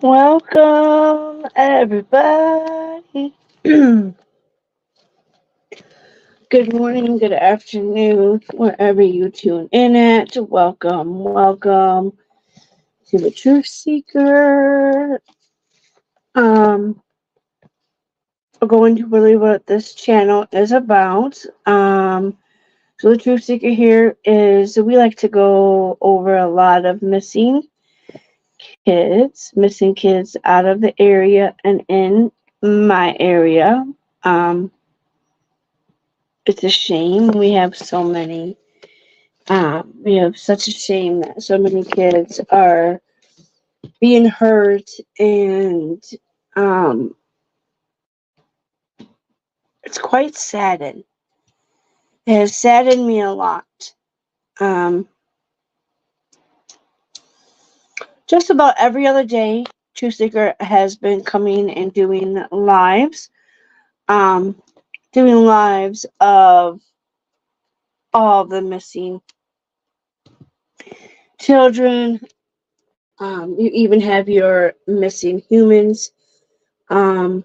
Welcome, everybody. Good morning, good afternoon, wherever you tune in at. Welcome to the Truth Seeker. We're going to really what this channel is about. So the Truth Seeker here is we like to go over a lot of missing kids out of the area and in my area. Um, it's a shame we have so many. We have such a shame that so many kids are being hurt, and um, it's quite saddened. It has saddened me a lot. Um, just about every other day, True Seeker has been coming and um, doing lives of all the missing children. You even have your missing humans. Um,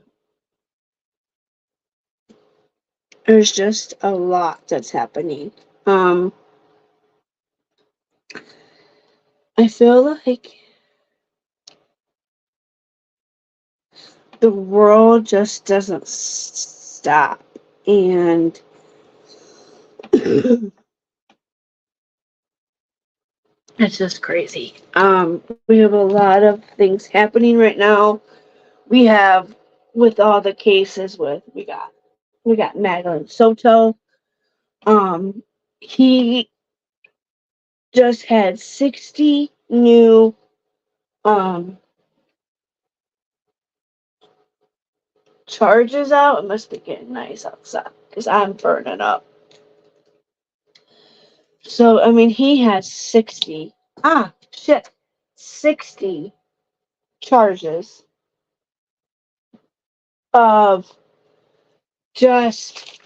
there's just a lot that's happening. Um, I feel like the world just doesn't stop, and it's just crazy. We have a lot of things happening right now. We have with all the cases with we got Madeline Soto. He just had 60 new um charges out. It must be getting nice outside because I'm burning up. So I mean, he has 60. Shit, 60 charges of just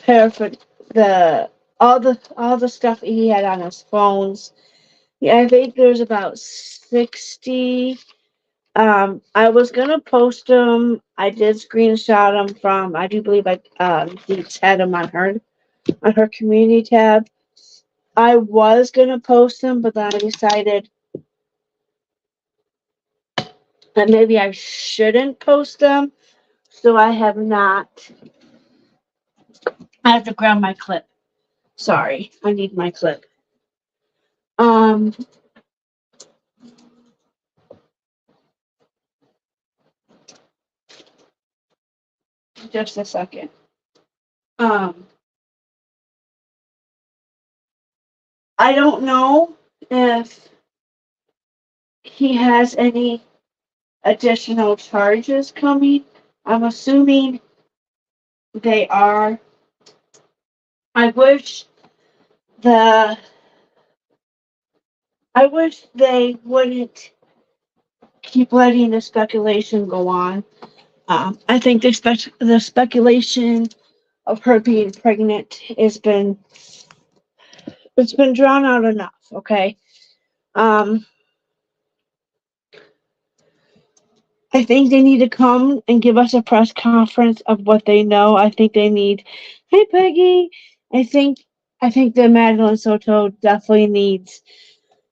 parapher the all the stuff he had on his phones. Yeah, I think there's about 60. I was gonna post them. I did screenshot them from. I do believe Deets had them on her community tab. I was gonna post them, but then I decided that maybe I shouldn't post them. So I have not. I have to grab my clip. Sorry, I need my clip. Um, just a second. Um, I don't know if he has any additional charges coming. I'm assuming they are. I wish the I wish they wouldn't keep letting the speculation go on. I think the speculation of her being pregnant has been it's been drawn out enough. Okay. Um, I think they need to come and give us a press conference of what they know. I think they need. Hey, Peggy. I think I think that Madeline Soto definitely needs.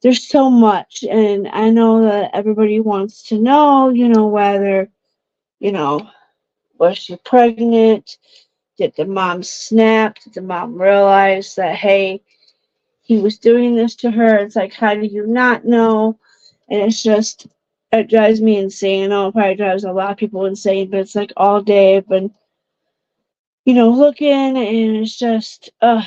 There's so much, and I know that everybody wants to know. Whether you know was she pregnant? Did the mom snap? Did the mom realize that hey, he was doing this to her? It's like, how do you not know? And it's just, it drives me insane. I know it probably drives a lot of people insane, but it's like all day I've been, looking, and it's just, all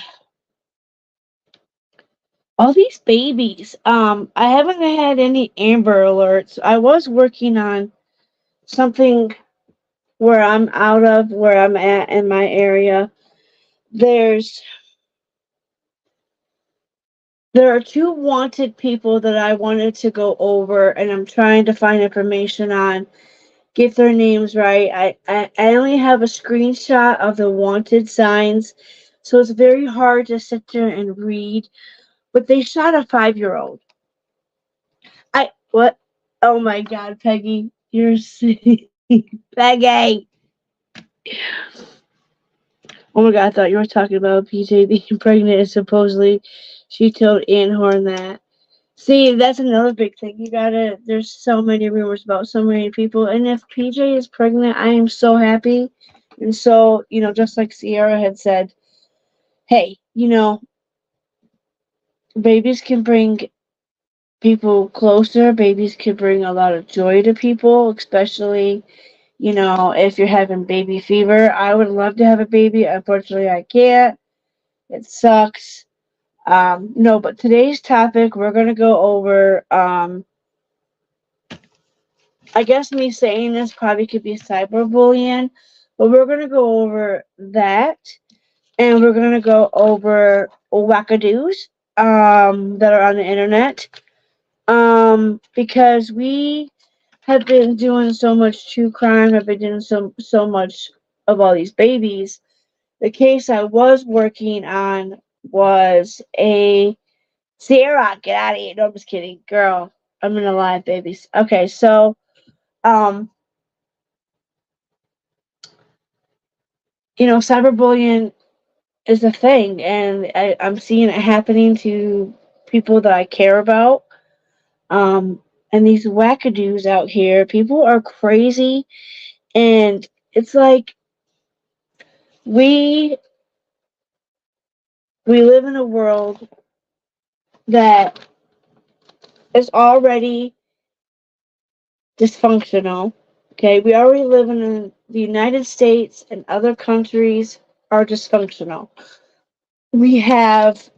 these babies. I haven't had any Amber Alerts. I was working on something where I'm at in my area. There's There are two wanted people that I wanted to go over, and I'm trying to find information on, get their names right. I only have a screenshot of the wanted signs, so it's very hard to sit there and read. But they shot a 5-year-old. What? Oh my God, Peggy, you're Peggy. Oh my God, I thought you were talking about PJ being pregnant and supposedly she told Ann Horn that. See, that's another big thing. You gotta. There's so many rumors about so many people, and if PJ is pregnant, I am so happy. And so, just like Sierra had said, hey, babies can bring people closer. Babies can bring a lot of joy to people, especially, if you're having baby fever. I would love to have a baby. Unfortunately, I can't. It sucks. No, but today's topic, we're gonna go over. I guess me saying this probably could be cyberbullying, but we're gonna go over that, and we're gonna go over wackadoos that are on the internet. Because we have been doing so much true crime, have been doing so much of all these babies. The case I was working on was a Sierra. Get out of here! No, I'm just kidding, girl. I'm in a live, babies. Okay, so um, cyberbullying is a thing, and I'm seeing it happening to people that I care about. Um, and these wackadoos out here, people are crazy, and it's like we we live in a world that is already dysfunctional. Okay, we already live in the United States, and other countries are dysfunctional. We have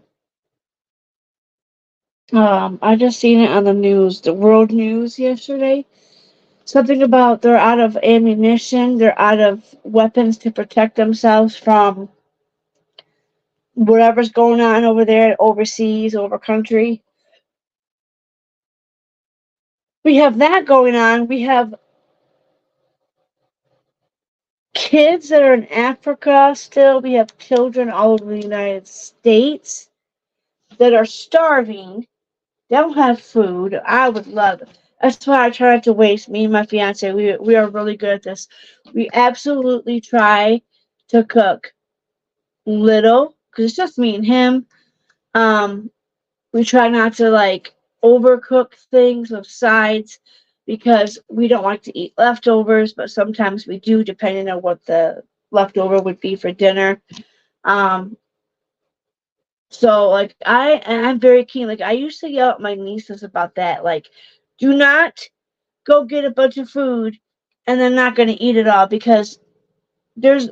I just seen it on the news, the world news yesterday. Something about they're out of ammunition, they're out of weapons to protect themselves from whatever's going on over there, overseas, over country. We have that going on. We have kids that are in Africa still. We have children all over the United States that are starving, don't have food. I would love it. That's why I try not to waste. Me and my fiance, we are really good at this. We absolutely try to cook little because it's just me and him. Um, we try not to like overcook things with sides because we don't like to eat leftovers, but sometimes we do, depending on what the leftover would be for dinner. Um, so like I'm very keen. Like I used to yell at my nieces about that. Like, do not go get a bunch of food and they're not going to eat it all because there's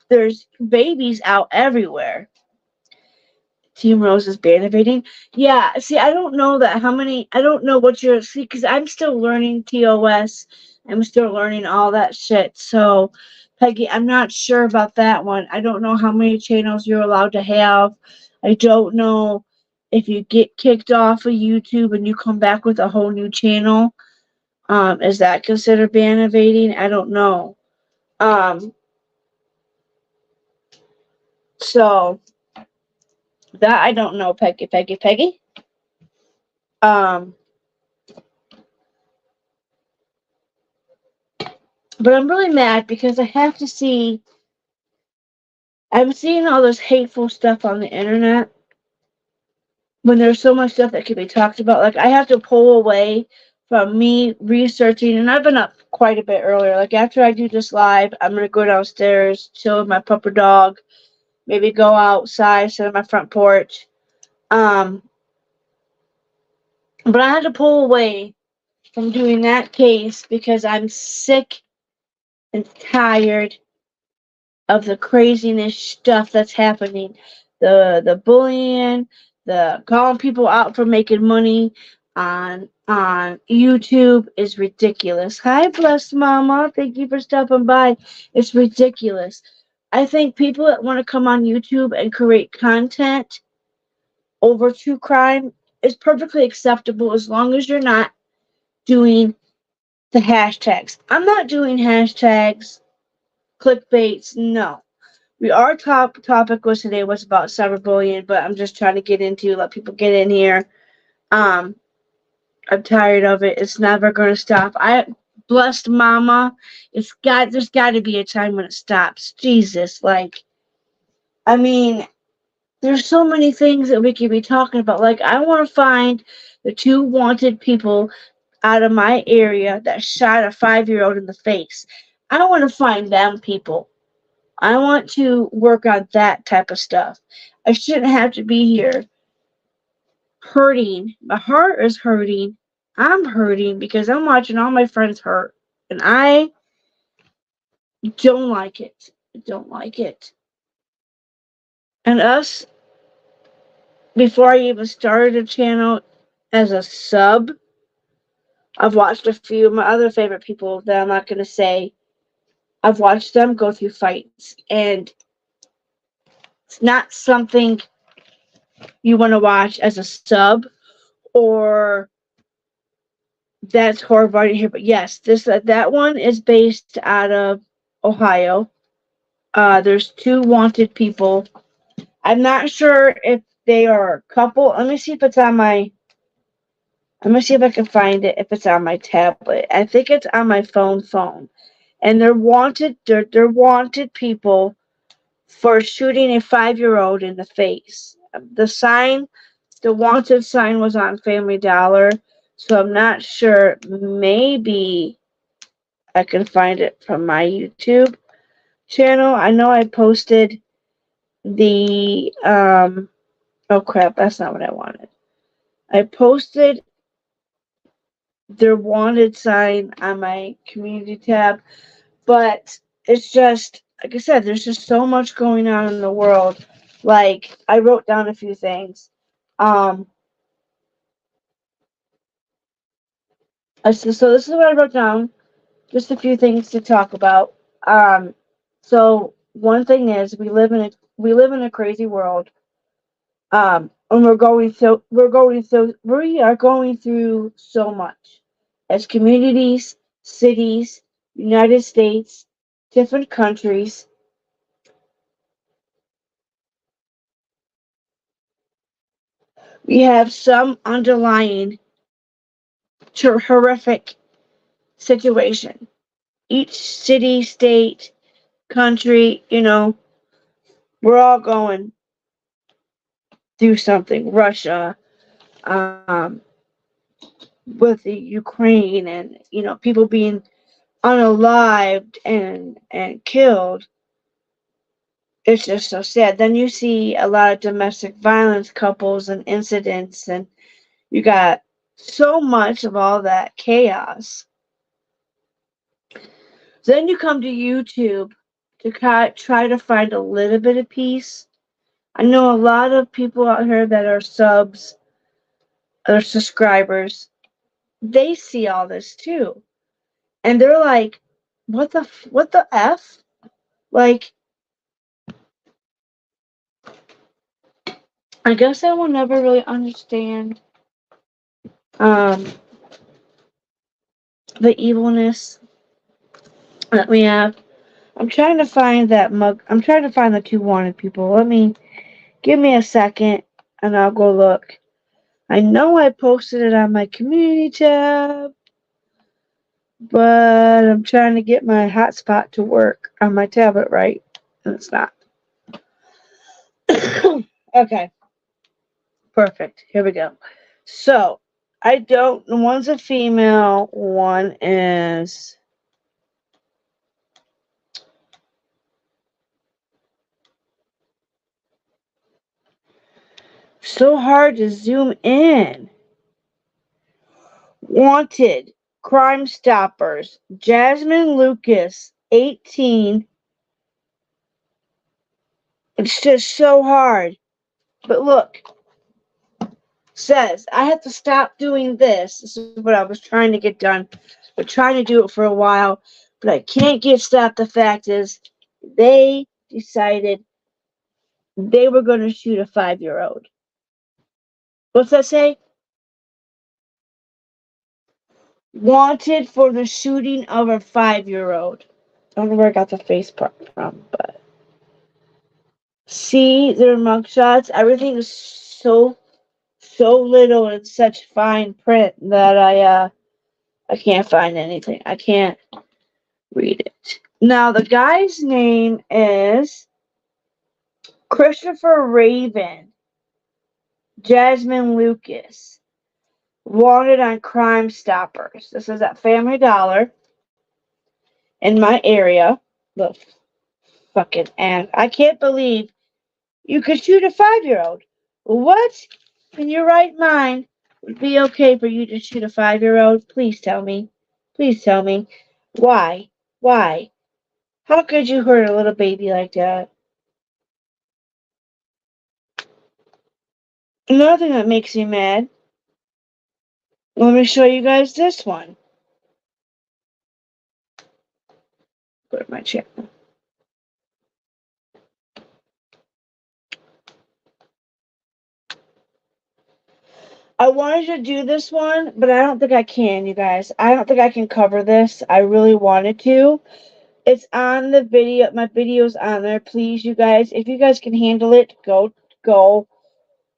there's babies out everywhere. Team Rose is band evading. Yeah, see, I don't know that how many. I don't know what you're see because I'm still learning TOS. I'm still learning all that shit. So, Peggy, I'm not sure about that one. I don't know how many channels you're allowed to have. I don't know if you get kicked off of YouTube and you come back with a whole new channel. Is that considered band evading? I don't know. Um, so that I don't know, Peggy, Peggy, Peggy. Um, but I'm really mad because I have to see. I'm seeing all this hateful stuff on the internet when there's so much stuff that could be talked about. Like I have to pull away from me researching, and I've been up quite a bit earlier. Like after I do this live, I'm gonna go downstairs, chill with my puppy dog, maybe go outside, sit on my front porch. Um, but I had to pull away from doing that case because I'm sick and tired of the craziness stuff that's happening. The bullying, the calling people out for making money on YouTube is ridiculous. Hi, blessed mama. Thank you for stopping by. It's ridiculous. I think people that want to come on YouTube and create content over true crime is perfectly acceptable as long as you're not doing the hashtags. I'm not doing hashtags, clickbaits, no. Our top topic was today was about cyberbullying, but I'm just trying to get into let people get in here. Um, I'm tired of it. It's never going to stop. I blessed mama. There's got to be a time when it stops. Jesus, like, I mean, there's so many things that we could be talking about. Like, I want to find the two wanted people out of my area that shot a 5-year-old in the face. I want to find them people. I want to work on that type of stuff. I shouldn't have to be here hurting. My heart is hurting. I'm hurting because I'm watching all my friends hurt. And I don't like it. I don't like it. And us, before I even started a channel as a sub, I've watched a few of my other favorite people that I'm not going to say. I've watched them go through fights. And it's not something you want to watch as a sub, or that's horrible to hear. But yes, this that one is based out of Ohio. There's two wanted people. I'm not sure if they are a couple. Let me see if it's on my. Let me see if I can find it. If it's on my tablet, I think it's on my phone. And they're wanted. They're wanted people for shooting a 5-year-old in the face. The sign, the wanted sign was on Family Dollar, so I'm not sure. Maybe I can find it from my YouTube channel. I know I posted the oh crap, that's not what I wanted. I posted their wanted sign on my community tab, but it's just like I said, there's just so much going on in the world. Like I wrote down a few things. Um, so this is what I wrote down. Just a few things to talk about. So one thing is we live in a crazy world. And we are going through so much as communities, cities, United States, different countries. We have some underlying horrific situation. Each city, state, country, we're all going through something. Russia, um, with the Ukraine, and people being unalived and killed. It's just so sad. Then you see a lot of domestic violence couples and incidents, and you got so much of all that chaos. Then you come to YouTube to try to find a little bit of peace. I know a lot of people out here that are subs or subscribers. They see all this too, and they're like, what the f? Like, I guess I will never really understand um, the evilness that we have. I'm trying to find that mug. I'm trying to find the two wanted people. Give me a second and I'll go look. I know I posted it on my community tab, but I'm trying to get my hotspot to work on my tablet right, and it's not. Okay, perfect. Here we go. So, I don't. One's a female, one is. So hard to zoom in. Wanted. Crime Stoppers. Jasmine Lucas, 18. It's just so hard. But look, says, I have to stop doing this. This is what I was trying to get done. But trying to do it for a while. But I can't get stopped. The fact is, they decided they were going to shoot a 5-year-old. What's that say? Wanted for the shooting of a 5-year-old. I don't know where I got the face part from, but see their mugshots. Everything is so so little and such fine print that I can't find anything. I can't read it. Now the guy's name is Christopher Raven, Jasmine Lucas, wanted on Crime Stoppers. This is at Family Dollar in my area. The fucking and I can't believe you could shoot a 5-year-old. What in your right mind would be okay for you to shoot a 5-year-old? Please tell me. Please tell me. Why? Why? How could you hurt a little baby like that? Another thing that makes me mad. Let me show you guys this one. Go to my channel. I wanted to do this one, but I don't think I can, you guys. I don't think I can cover this. I really wanted to. It's on the video. My video's on there. Please, you guys, if you guys can handle it, go.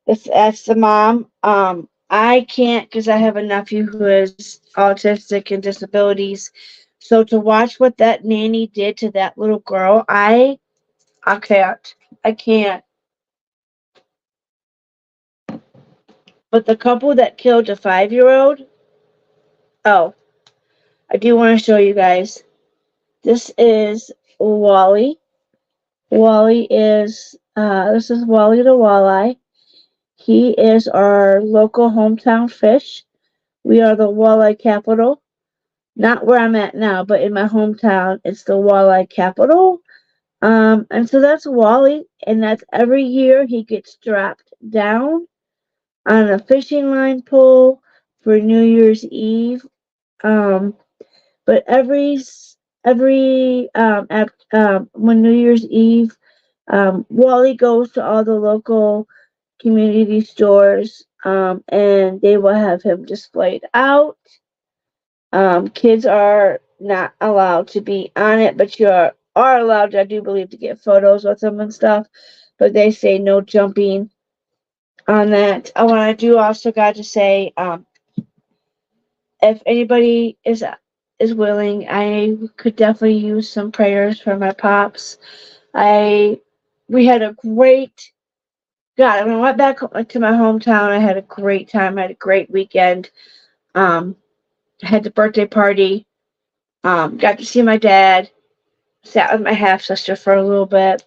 That's the mom. I can't because I have a nephew who is autistic and disabilities. So to watch what that nanny did to that little girl, I can't. I can't. But the couple that killed the 5-year-old, oh, I do want to show you guys. This is Wally. Wally is this is Wally the walleye. He is our local hometown fish. We are the walleye capital. Not where I'm at now, but in my hometown, it's the walleye capital. And so that's Wally, and that's every year he gets strapped down on a fishing line pole for New Year's Eve. Um, but every when New Year's Eve, Wally goes to all the local community stores, and they will have him displayed out. Kids are not allowed to be on it, but you are allowed, I do believe, to get photos with them and stuff. But they say no jumping on that. Oh, and I do also got to say, if anybody is willing, I could definitely use some prayers for my pops. We had a great God. When I went back to my hometown, I had a great time. I had a great weekend. I had the birthday party. Got to see my dad. Sat with my half sister for a little bit.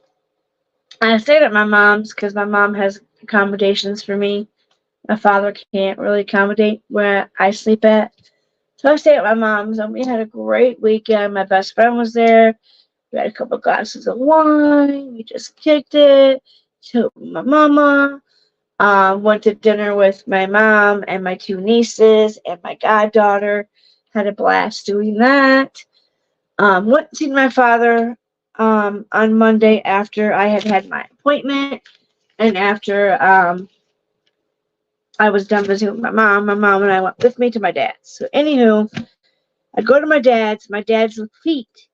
I stayed at my mom's because my mom has accommodations for me. My father can't really accommodate where I sleep at. So I stayed at my mom's and we had a great weekend. My best friend was there. We had a couple glasses of wine. We just kicked it. Took my mama. Went to dinner with my mom and my two nieces and my goddaughter. Had a blast doing that. Went to see my father on Monday after I had my appointment and after I was done visiting with my mom. My mom and I went with me to my dad's. So, anywho, I go to my dad's. My dad's feet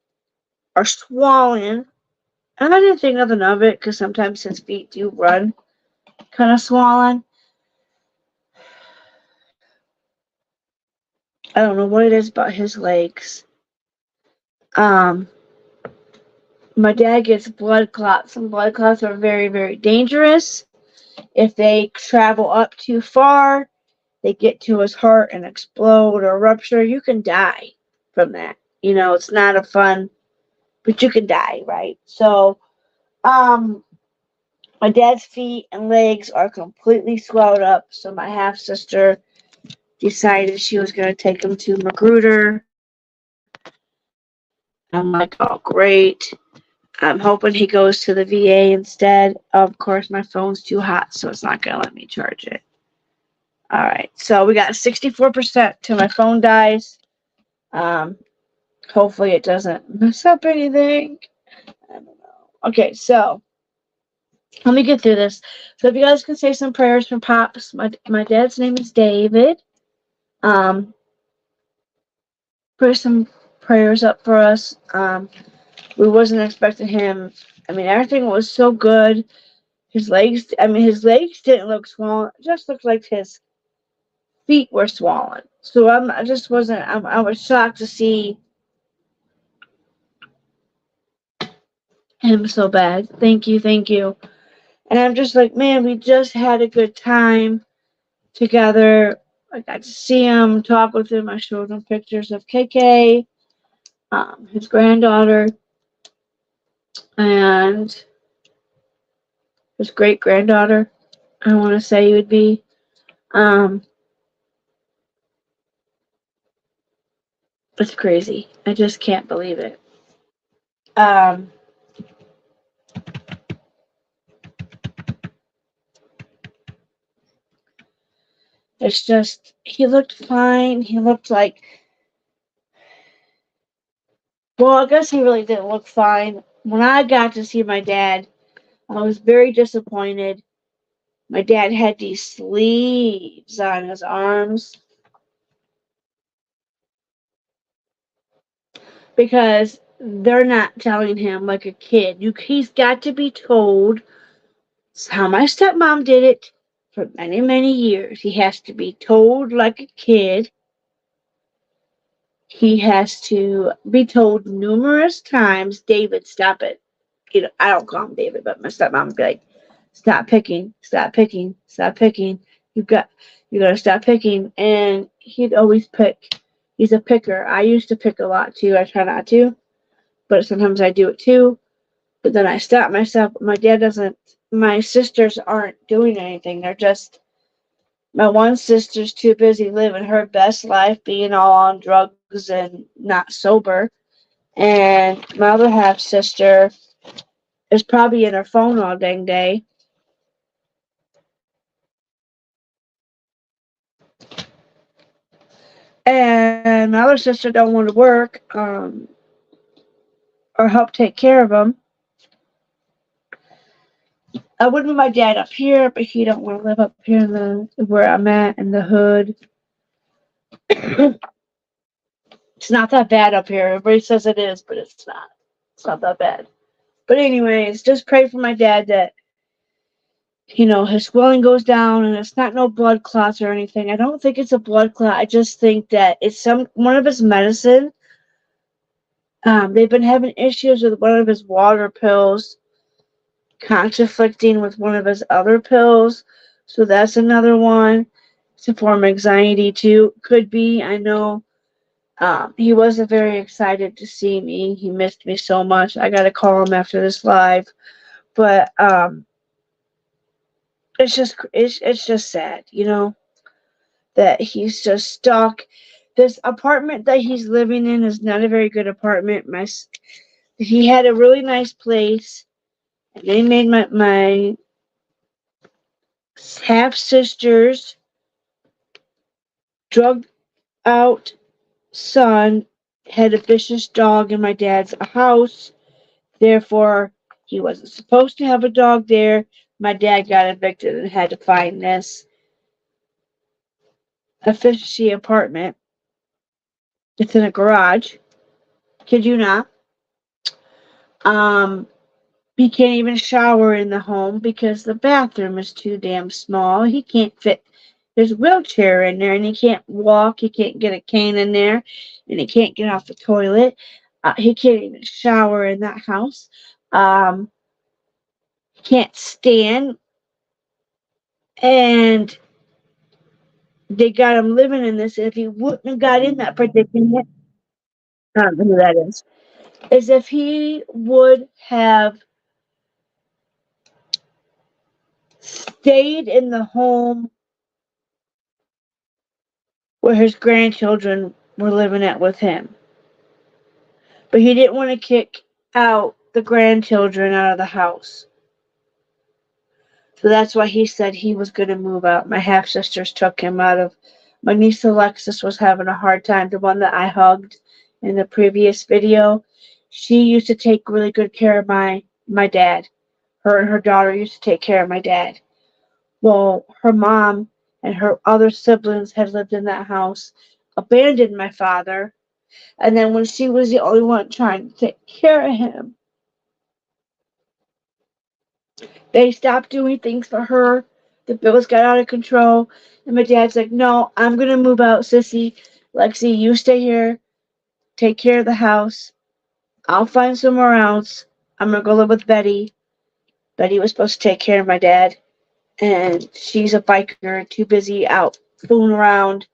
are swollen. And I didn't think nothing of it because sometimes his feet do run kind of swollen. I don't know what it is about his legs. Um, my dad gets blood clots. And blood clots are very, very dangerous. If they travel up too far, they get to his heart and explode or rupture. You can die from that. It's not a fun, but you can die, right? So, my dad's feet and legs are completely swelled up. So my half sister decided she was going to take him to Magruder. I'm like, oh, great. I'm hoping he goes to the VA instead. Of course, my phone's too hot, so it's not going to let me charge it. All right, so we got 64% till my phone dies. Hopefully it doesn't mess up anything. I don't know. Okay, so let me get through this. So if you guys can say some prayers for Pops. My dad's name is David. Put some prayers up for us. We wasn't expecting him. I mean, everything was so good. his legs didn't look swollen. It just looked like his feet were swollen. So I just wasn't, I was shocked to see him so bad. Thank you, thank you. And I'm just like, man, we just had a good time together. I got to see him, talk with him. I showed him pictures of KK, his granddaughter, and his great granddaughter. I want to say he would be. Um, it's crazy. I just can't believe it. Um, it's just he looked fine. He looked like, well, I guess he really didn't look fine. When I got to see my dad, I was very disappointed. My dad had these sleeves on his arms because they're not telling him like a kid. He's got to be told. It's how my stepmom did it for many, many years. He has to be told like a kid. He has to be told numerous times, David, stop it. I don't call him David, but my stepmom would be like, stop picking, stop picking, stop picking. You got you gotta stop picking. And he'd always pick. He's a picker. I used to pick a lot too. I try not to, but sometimes I do it too. But then I stop myself. My dad doesn't. My sisters aren't doing anything. They're just. My one sister's too busy living her best life, being all on drugs and not sober. And my other half sister is probably in her phone all dang day. And my other sister don't want to work or help take care of them. I would move my dad up here, but he don't want to live up here in the where I'm at in the hood. It's not that bad up here. Everybody says it is, but it's not. It's not that bad. But anyways, just pray for my dad that his swelling goes down and it's not no blood clots or anything. I don't think it's a blood clot. I just think that it's one of his medicine. They've been having issues with one of his water pills conflicting with one of his other pills. So that's another one. It's a form of anxiety too. Could be. I know. He wasn't very excited to see me. He missed me so much. I gotta call him after this live. But it's just sad, that he's just stuck. This apartment that he's living in is not a very good apartment. He had a really nice place, and they made my half sister's drugged out son had a vicious dog in my dad's house. Therefore, he wasn't supposed to have a dog there. My dad got evicted and had to find this efficiency apartment. It's in a garage. Kid you not. Um, he can't even shower in the home because the bathroom is too damn small. He can't fit his wheelchair in there, and he can't walk. He can't get a cane in there, and he can't get off the toilet. He can't even shower in that house. Um, he can't stand, and they got him living in this. If he wouldn't have got in that predicament, I don't know who that is if he would have stayed in the home where his grandchildren were living at with him. But he didn't want to kick out the grandchildren out of the house. So that's why he said he was going to move out. My half sisters took him out of. My niece Alexis was having a hard time, the one that I hugged in the previous video. She used to take really good care of my dad. Her and her daughter used to take care of my dad. Well, her mom and her other siblings had lived in that house, abandoned my father, and then when she was the only one trying to take care of him, They stopped doing things for her. The bills got out of control. And my dad's like, no, I'm going to move out, sissy. Lexi, you stay here. Take care of the house. I'll find somewhere else. I'm going to go live with Betty. Betty was supposed to take care of my dad. And she's a biker, too busy out fooling around.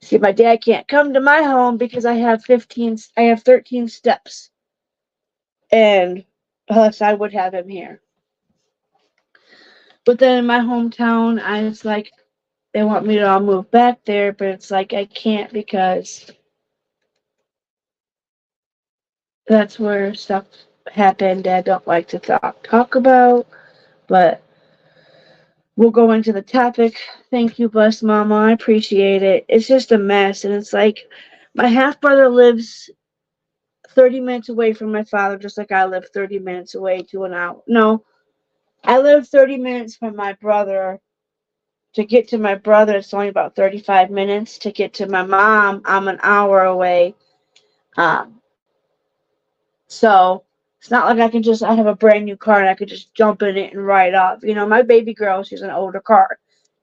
See, my dad can't come to my home because I have 13 steps. And plus I would have him here. But then in my hometown, I was like, they want me to all move back there, but it's like I can't because that's where stuff happened I don't like to talk about. But we'll go into the topic. Thank you, bless mama. I appreciate it. It's just a mess, and it's like my half brother lives 30 minutes away from my father, just like I live 30 minutes away to an hour. No, I live 30 minutes from my brother. To get to my brother, it's only about 35 minutes. To get to my mom, I'm an hour away. Um, so it's not like I have a brand new car and I could just jump in it and ride off. You know, my baby girl, she's an older car.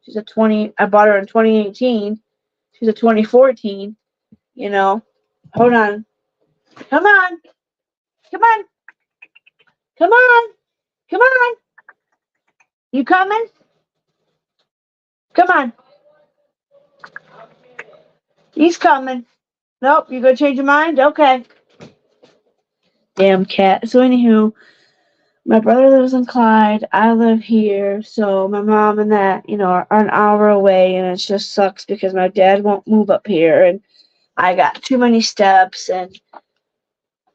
I bought her in 2018. She's a 2014, you know. Hold on. Come on. Come on. Come on. Come on. You coming? Come on. He's coming. Nope, you gonna change your mind? Okay. Damn cat. So anywho, my brother lives in Clyde. I live here. So my mom and that, are an hour away, and it just sucks because my dad won't move up here, and I got too many steps, and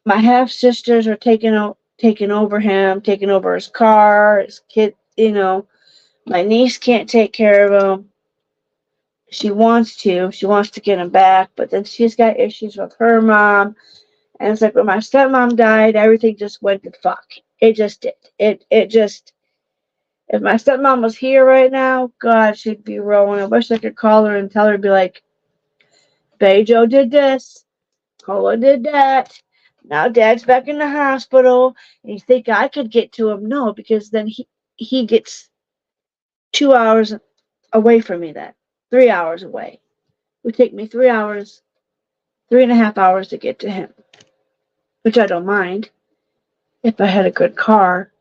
my half sisters are taking over him, taking over his car, his kid. My niece can't take care of him. She wants to. She wants to get him back, but then she's got issues with her mom. And it's like when my stepmom died, everything just went to fuck. It just did. It just. If my stepmom was here right now, God, she'd be rolling. I wish I could call her and tell her, be like, Bejo did this, Cola did that. Now Dad's back in the hospital. And you think I could get to him? No, because then he gets 2 hours away from me. Then 3 hours away. It would take me 3 hours, 3.5 hours to get to him, which I don't mind. If I had a good car,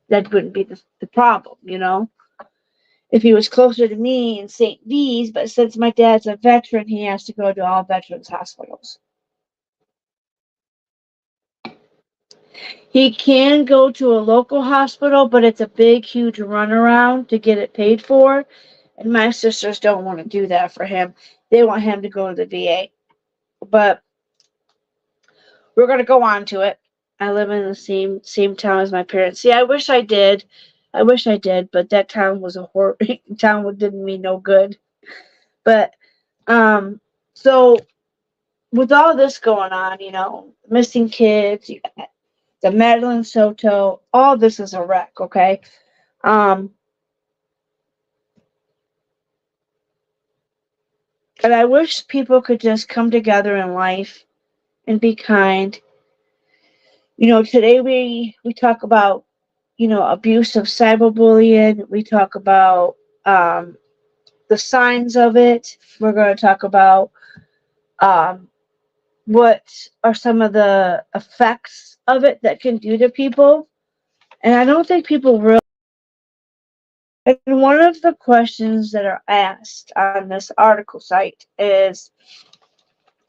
that wouldn't be the problem. If he was closer to me in St. V's, but since my dad's a veteran, he has to go to all veterans hospitals. He can go to a local hospital, but it's a big, huge runaround to get it paid for. And my sisters don't want to do that for him. They want him to go to the VA. But we're gonna go on to it. I live in the same town as my parents. See, I wish I did. I wish I did, but that town was a town didn't mean no good. But so with all this going on, missing kids, the Madeline Soto, all this is a wreck, okay? Um, and I wish people could just come together in life and be kind. Today we talk about, abuse of cyberbullying. We talk about the signs of it. We're going to talk about um, what are some of the effects of it that can do to people. And I don't think people really. And one of the questions that are asked on this article site is,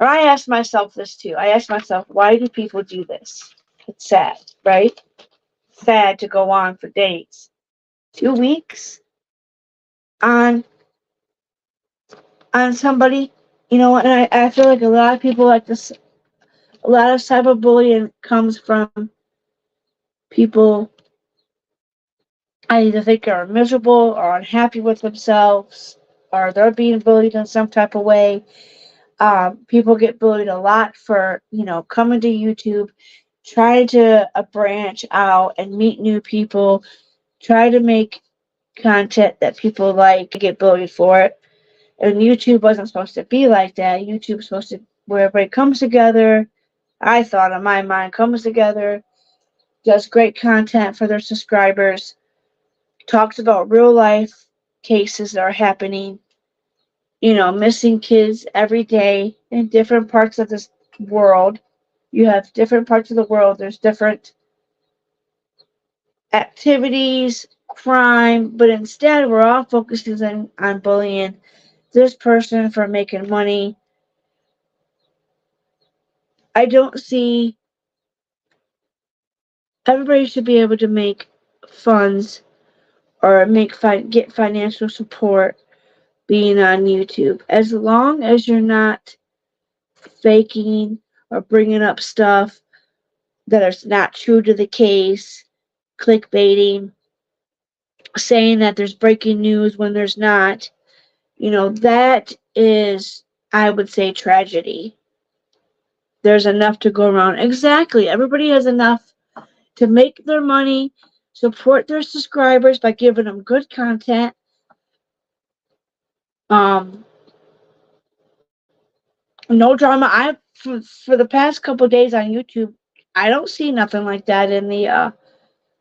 or I asked myself this too. I asked myself, why do people do this? It's sad, right? Sad to go on for days, 2 weeks on somebody, and I feel like a lot of people like this. A lot of cyberbullying comes from people I either think are miserable or unhappy with themselves, or they're being bullied in some type of way. People get bullied a lot for, coming to YouTube, trying to branch out and meet new people, try to make content that people like, get bullied for it. And YouTube wasn't supposed to be like that. YouTube's supposed to where everybody comes together. I thought in my mind, comes together, does great content for their subscribers, talks about real life cases that are happening, missing kids every day in different parts of this world. You have different parts of the world, there's different activities, crime, but instead we're all focusing on bullying this person for making money. I don't see everybody should be able to make funds or get financial support being on YouTube as long as you're not faking or bringing up stuff that is not true to the case, clickbaiting, saying that there's breaking news when there's not. That is, I would say, tragedy. There's enough to go around. Exactly. Everybody has enough to make their money, support their subscribers by giving them good content. Um, no drama. For the past couple days on YouTube, I don't see nothing like that in the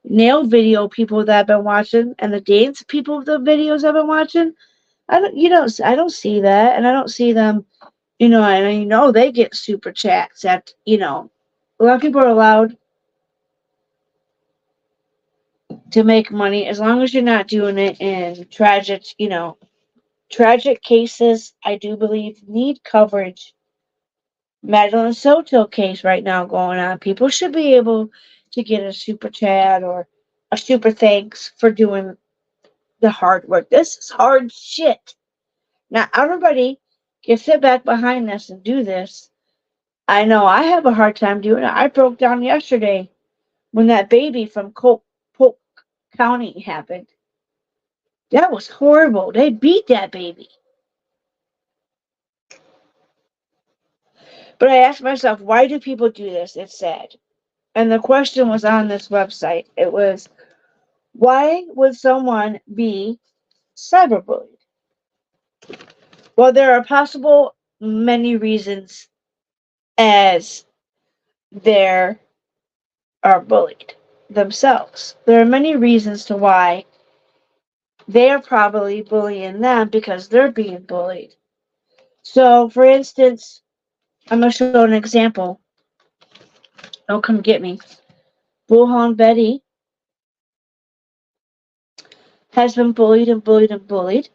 nail video people that I've been watching and the dance people the videos I've been watching. I don't see that, and I don't see them. And they get super chats at a lot of people are allowed to make money as long as you're not doing it in tragic cases. I do believe need coverage. Madeline Soto case right now going on. People should be able to get a super chat or a super thanks for doing the hard work. This is hard shit. Now everybody can sit back behind this and do this. I know I have a hard time doing it. I broke down yesterday when that baby from Polk County happened. That was horrible. They beat that baby. But I asked myself, why do people do this? It's sad. And the question was on this website. It was, why would someone be cyberbullied? Well, there are possible many reasons as there are bullied themselves. There are many reasons to why they are probably bullying them because they're being bullied. So, for instance, I'm going to show an example. Don't come get me. Bullhorn Betty has been bullied and bullied and bullied.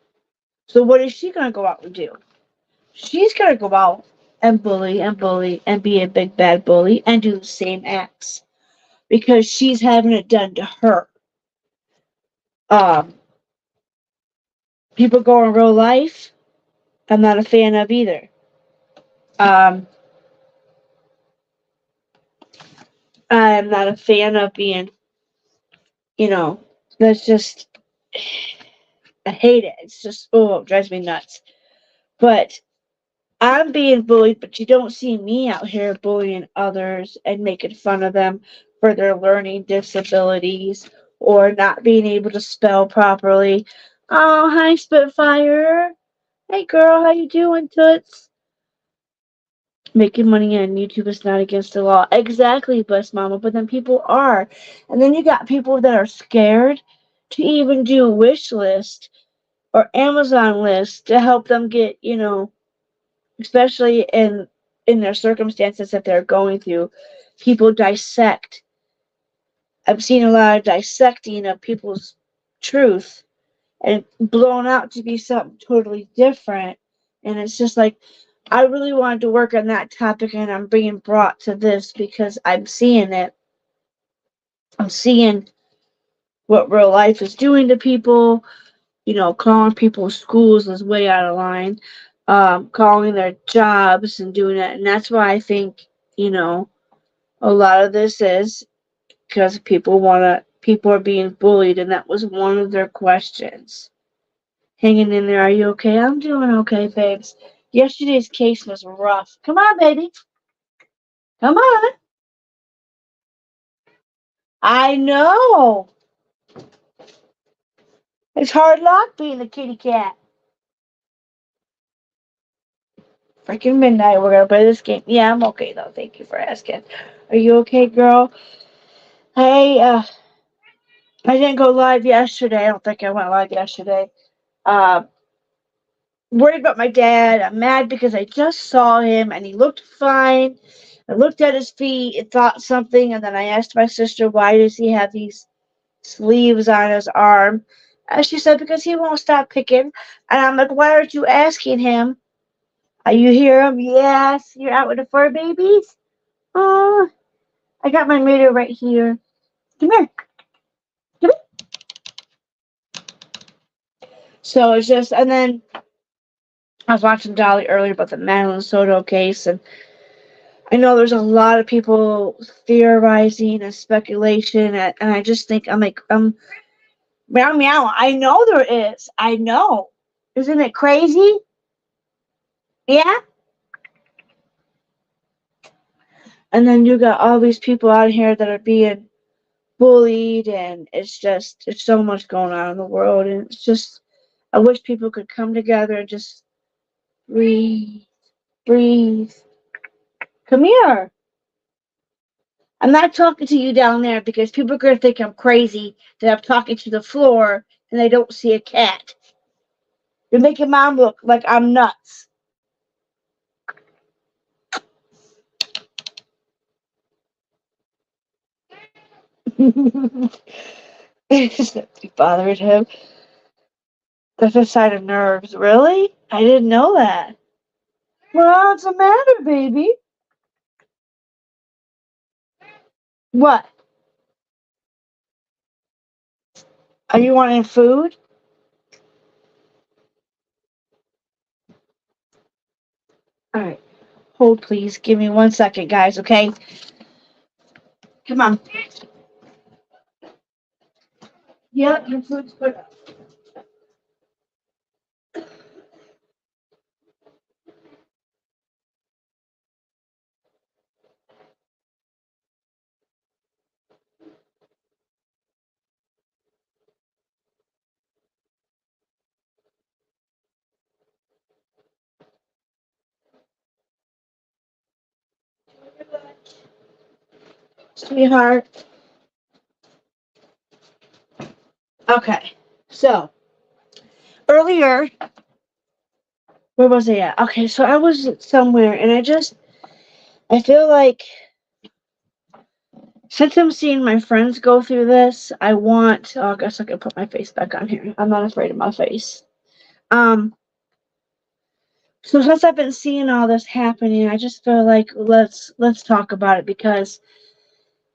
So, what is she going to go out and do? She's going to go out and bully and be a big bad bully and do the same acts because she's having it done to her. Um, People go in real life. I'm not a fan of either. Um, I'm not a fan of being, you know, that's just, I hate it. It's just, oh, it drives me nuts. But I'm being bullied, but you don't see me out here bullying others and making fun of them for their learning disabilities or not being able to spell properly. Oh, hi, Spitfire. Hey, girl, how you doing, Toots? Making money on YouTube is not against the law. Exactly, Bus Mama, but then people are. And then you got people that are scared to even do wish list or Amazon list to help them get, especially in their circumstances that they're going through. People dissect. I've seen a lot of dissecting of people's truth and blown out to be something totally different. And it's just like, I really wanted to work on that topic, and I'm being brought to this because I'm seeing it. I'm seeing what real life is doing to people. Calling people's schools is way out of line. Calling their jobs and doing it. And that's why I think, a lot of this is because people are being bullied, and that was one of their questions. Hanging in there, are you okay? I'm doing okay, babes. Yesterday's case was rough. Come on, baby. Come on. I know. It's hard luck being a kitty cat. freaking midnight. We're gonna play this game. Yeah, I'm okay though. Thank you for asking. Are you okay, girl? Hey, I didn't go live yesterday. I don't think I went live yesterday. Uh, Worried about my dad. I'm mad because I just saw him and he looked fine. I looked at his feet and thought something, and then I asked my sister, why does he have these sleeves on his arm? And she said, because he won't stop picking. And I'm like, why aren't you asking him? You hear him? Yes. You're out with the fur babies? Oh, I got my mirror right here. Come here. Come here. So it's just, and then I was watching Dolly earlier about the Madeline Soto case, and I know there's a lot of people theorizing and speculation, and I just think, I'm like, meow meow. I know there is. I know. Isn't it crazy? Yeah. And then you got all these people out here that are being bullied, and it's just, there's so much going on in the world, and it's just, I wish people could come together and just breathe, breathe. Come here. I'm not talking to you down there because people are going to think I'm crazy that I'm talking to the floor and they don't see a cat. You're making mom look like I'm nuts. It bothered him. That's a sign of nerves. Really? I didn't know that. What's the matter, baby? What? Are you wanting food? All right. Hold, please. Give me 1 second, guys, okay? Come on. Yep, your food's put up. Sweetheart. Okay. So, earlier, where was I at? Okay, so I was somewhere, and I feel like since I'm seeing my friends go through this, I guess I can put my face back on here. I'm not afraid of my face. Um, so since I've been seeing all this happening, I just feel like let's talk about it because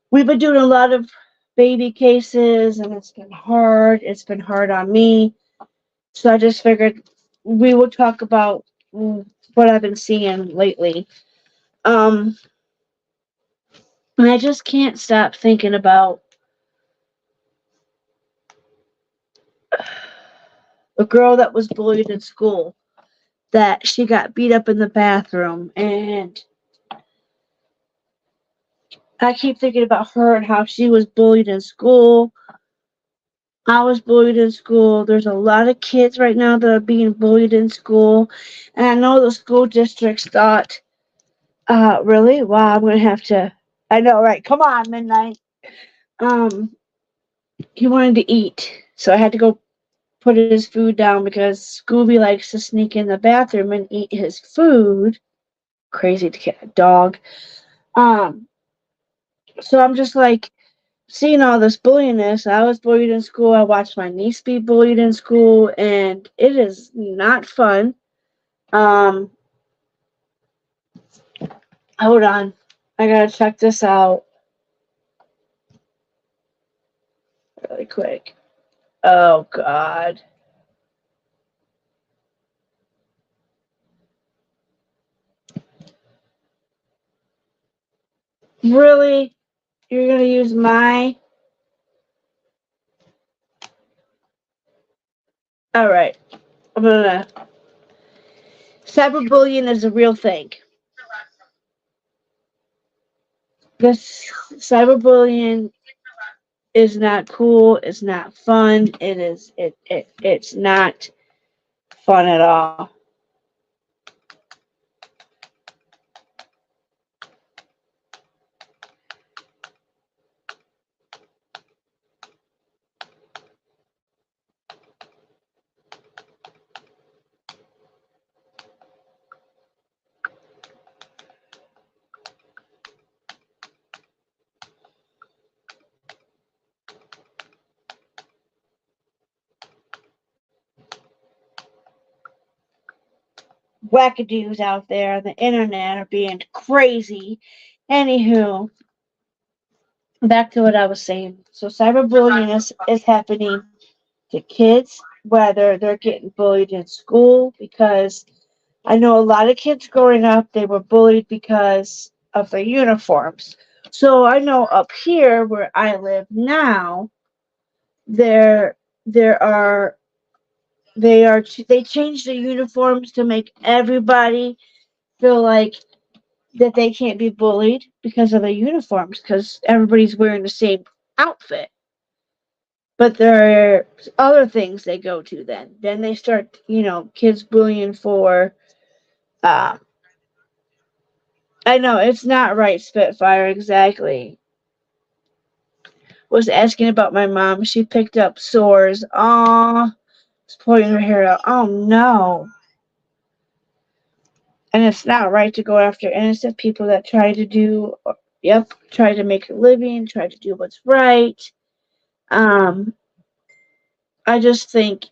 we've been doing a lot of baby cases, and it's been hard. It's been hard on me. So I just figured we would talk about what I've been seeing lately. Um, and I just can't stop thinking about a girl that was bullied in school, that she got beat up in the bathroom, and I keep thinking about her and how she was bullied in school. I was bullied in school. There's a lot of kids right now that are being bullied in school, and I know the school districts thought, really? Wow, I'm gonna have to. I know, right? Come on, midnight. Um, he wanted to eat, so I had to go put his food down because Scooby likes to sneak in the bathroom and eat his food. Crazy dog. Um, so I'm just like seeing all this bullyingness. I was bullied in school. I watched my niece be bullied in school, and it is not fun. Um, Hold on. I gotta check this out really quick. Oh God. Really? You're gonna use my Alright. I'm gonna Cyberbullying is a real thing. This cyberbullying is not cool, it's not fun, it's not fun at all. wackadoos out there on the internet are being crazy. Anywho, back to what I was saying. So cyberbullying is happening to kids, whether they're getting bullied in school, because I know a lot of kids growing up, they were bullied because of their uniforms. So I know up here where I live now, there there are they changed the uniforms to make everybody feel like that they can't be bullied because of the uniforms, because everybody's wearing the same outfit. But there are other things they go to then. Then they start, kids bullying for, uh, I know, it's not right, Spitfire, exactly. Was asking about my mom. She picked up sores. Aw, was pulling her hair out. Oh no. And it's not right to go after innocent people that try to do, yep, try to make a living, try to do what's right. Um, I just think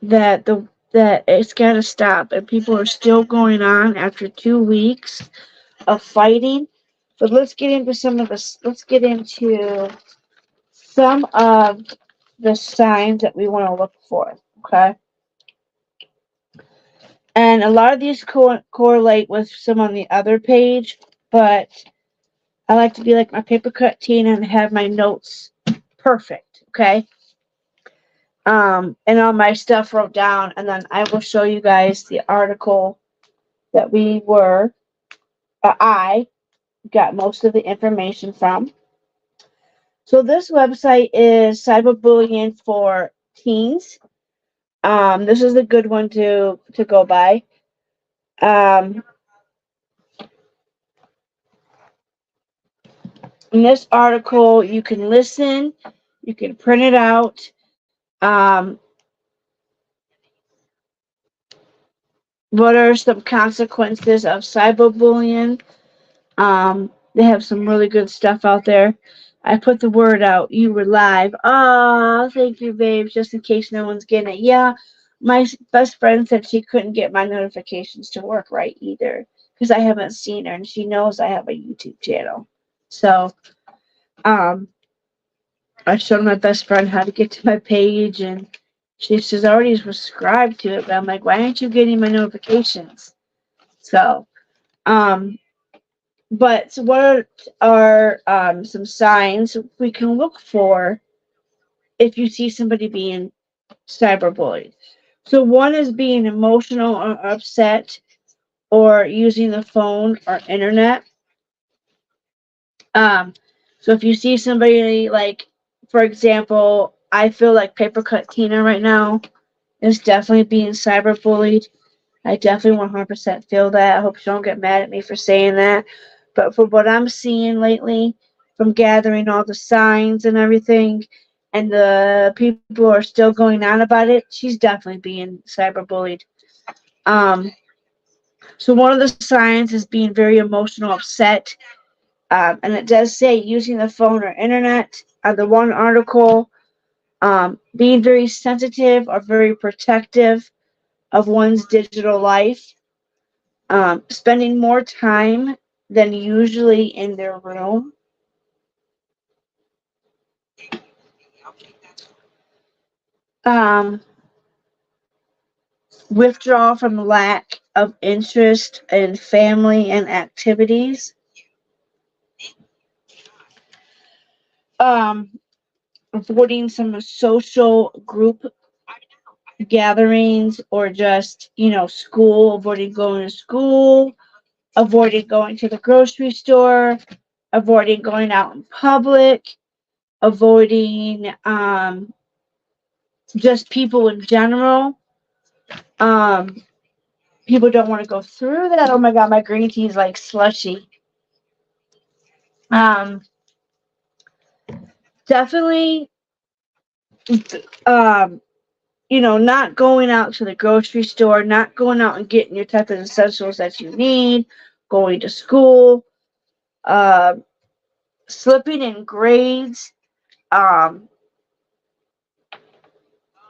that it's got to stop, and people are still going on after 2 weeks of fighting. But let's get into some of this. Let's get into some of the signs that we want to look for. Okay, and a lot of these correlate with some on the other page, but I like to be like my paper cut Tina and have my notes perfect. Okay. And all my stuff wrote down, and then I will show you guys the article that I got most of the information from. So this website is cyberbullying for teens. This is a good one to go by. Um, in this article, you can listen, you can print it out. Um, what are some consequences of cyberbullying? They have some really good stuff out there. I put the word out. You were live. Oh, thank you, babes. Just in case no one's getting it. Yeah, my best friend said she couldn't get my notifications to work right either because I haven't seen her, and she knows I have a YouTube channel. So, um, I showed my best friend how to get to my page, and she's already subscribed to it. But I'm like, why aren't you getting my notifications? So, um, but what are some signs we can look for if you see somebody being cyberbullied? So one is being emotional or upset or using the phone or internet. Um, so if you see somebody like, for example, I feel like Paper Cut Tina right now is definitely being cyberbullied. I definitely 100% feel that. I hope you don't get mad at me for saying that. But from what I'm seeing lately, from gathering all the signs and everything, and the people are still going on about it, she's definitely being cyberbullied. Um, so one of the signs is being very emotional, upset, and it does say using the phone or internet. The one article, being very sensitive or very protective of one's digital life, spending more time than usually in their room, um, withdrawal from lack of interest in family and activities, um, avoiding some social group gatherings or just, school, avoiding going to school, avoiding going to the grocery store, avoiding going out in public, avoiding just people in general. Um, People don't want to go through that. Oh my god, my green tea is like slushy. Um, Definitely, um, not going out to the grocery store, not going out and getting your type of essentials that you need, going to school, uh, slipping in grades, um,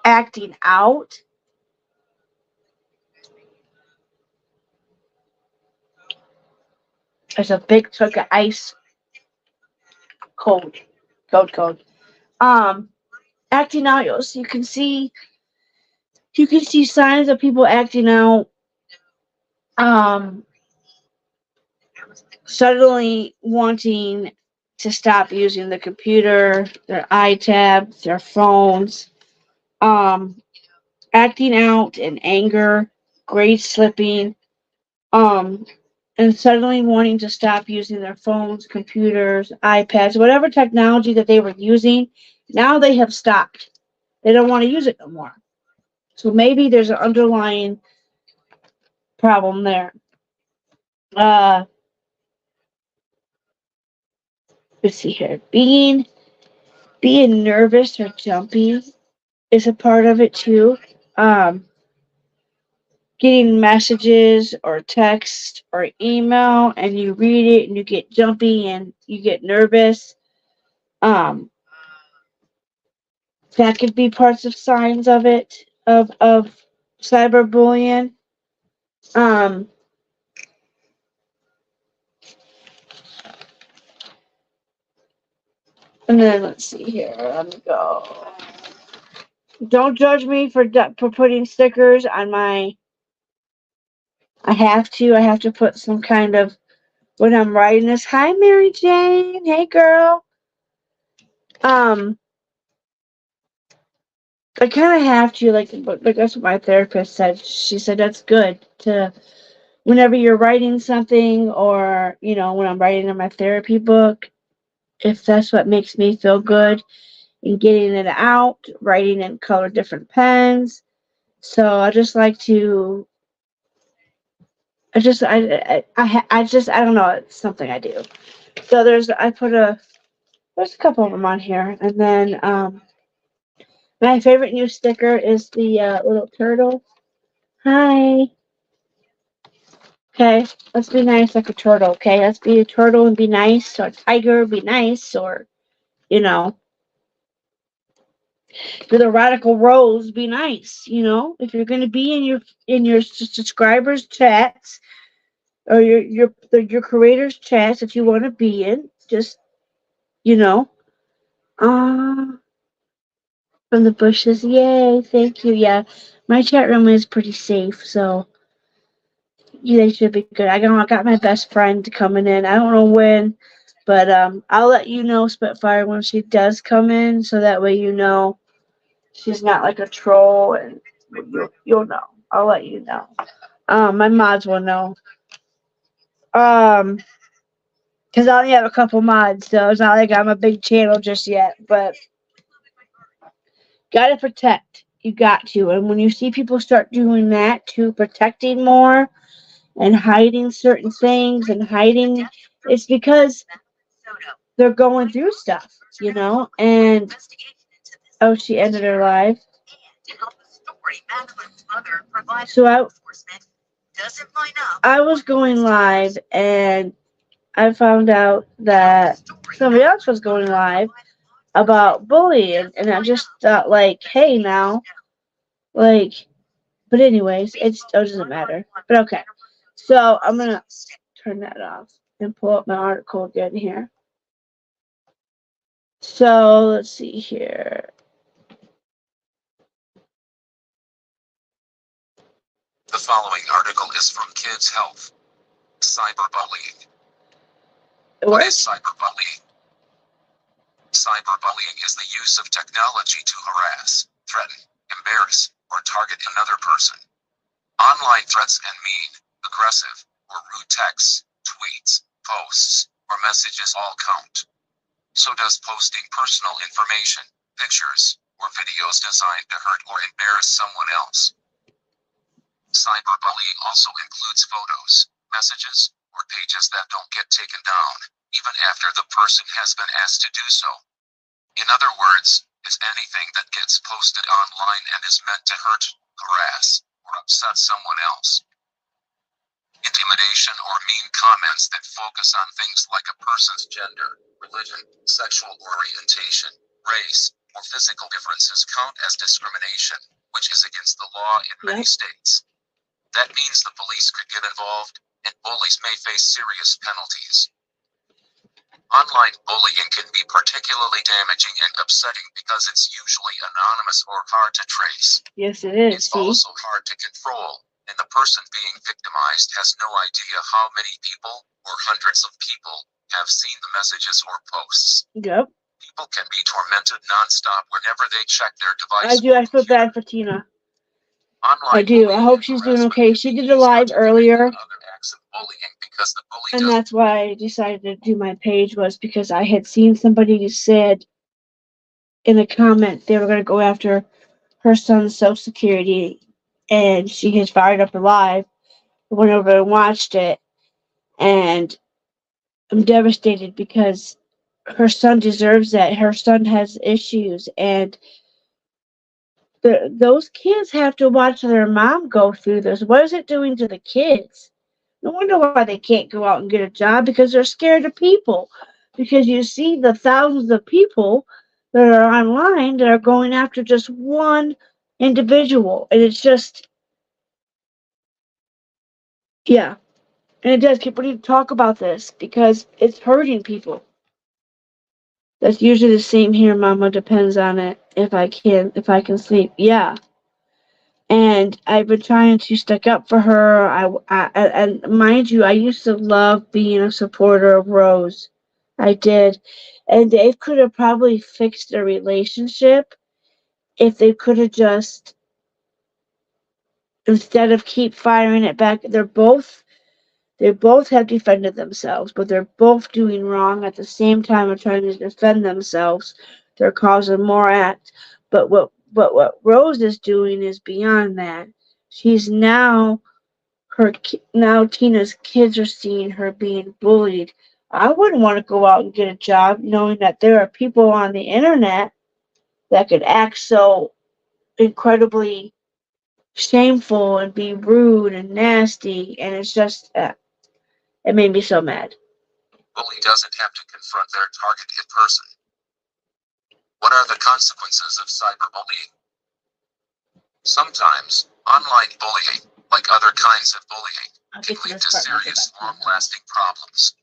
acting out, There's a big chunk of ice. Cold. Cold. Um, Acting out, you can see signs of people acting out, um, suddenly wanting to stop using the computer, their iTabs, their phones, um, acting out in anger, grade slipping, um, and suddenly wanting to stop using their phones, computers, iPads, whatever technology that they were using. Now they have stopped. They don't want to use it no more. So maybe there's an underlying problem there. Uh, let's see here. Being nervous or jumpy is a part of it too. Um, Getting messages or text or email and you read it and you get jumpy and you get nervous. Um, that could be parts of signs of it of cyberbullying. Um, and then let's see here. Let me go. Don't judge me for putting stickers on my. I have to. I have to put some kind of when I'm writing this. Hi, Mary Jane. Hey, girl. Um, I kind of have to like that's what my therapist said. She said that's good to whenever you're writing something or when I'm writing in my therapy book. If that's what makes me feel good and getting it out, writing in color different pens. So I just like to. I don't know. It's something I do. So there's a couple of them on here, and then my favorite new sticker is the little turtle. Hi. Okay, let's be nice like a turtle. Okay, let's be a turtle and be nice, or a tiger be nice, or you know, with a radical rose be nice. If you're gonna be in your subscribers chats or your creators chats that you want to be in, just you know, uh, from the bushes. Yay! Thank you. Yeah, my chat room is pretty safe, so yeah, they should be good. I got my best friend coming in. I don't know when, but I'll let you know, Spitfire, when she does come in, so that way she's not like a troll, and you'll know. I'll let you know. My mods will know. Because I only have a couple mods, so it's not like I'm a big channel just yet. But gotta protect. You got to. And when you see people start doing that too, protecting more and hiding certain things and hiding, it's because they're going through stuff. And oh, she ended her live. So I was going live and I found out that somebody else was going live about bullying, and I just thought, like, hey, now, like, but anyways, it doesn't matter. But okay, so I'm gonna turn that off and pull up my article again here. So let's see here. The following article is from Kids Health. Cyberbullying. What is cyberbullying? Cyberbullying is the use of technology to harass, threaten, embarrass, or target another person. Online threats and mean, aggressive, or rude texts, tweets, posts, or messages all count. So does posting personal information, pictures, or videos designed to hurt or embarrass someone else. Cyberbullying also includes photos, messages, or pages that don't get taken down, even after the person has been asked to do so. In other words, it's anything that gets posted online and is meant to hurt, harass, or upset someone else. Intimidation or mean comments that focus on things like a person's gender, religion, sexual orientation, race, or physical differences count as discrimination, which is against the law in many states. That means the police could get involved, and bullies may face serious penalties. Online bullying can be particularly damaging and upsetting because it's usually anonymous or hard to trace. Yes, it is. It's also hard to control, and the person being victimized has no idea how many people, or hundreds of people, have seen the messages or posts. Yep. People can be tormented nonstop whenever they check their device. I do. I feel bad for Tina. Online I do. I bullying hope and she's doing harassment okay. can She be did a easier live to commit earlier, than other acts of bullying because the bully and doesn't. that's why I decided to do my page, was because I had seen somebody who said in a comment they were going to go after her son's social security, and she had fired up a live, went over and watched it, and I'm devastated because her son deserves that. Her son has issues, and those kids have to watch their mom go through this. What is it doing to the kids? No wonder why they can't go out and get a job, because they're scared of people. Because you see the thousands of people that are online that are going after just one individual. And it's just, yeah. And it does. People need to talk about this because it's hurting people. That's usually the same here, Mama. Depends on it. If I can sleep. Yeah. And I've been trying to stick up for her. And mind you, I used to love being a supporter of Rose. I did, and they could have probably fixed their relationship if they could have just, instead of keep firing it back. They both have defended themselves, but they're both doing wrong at the same time of trying to defend themselves. They're causing more act. But what Rose is doing is beyond that. She's now Tina's kids are seeing her being bullied. I wouldn't want to go out and get a job knowing that there are people on the internet that could act so incredibly shameful and be rude and nasty, and it's just it made me so mad. Bully doesn't have to confront their target in person. What are the consequences of cyberbullying? Sometimes, online bullying, like other kinds of bullying, can lead to serious, long-lasting problems.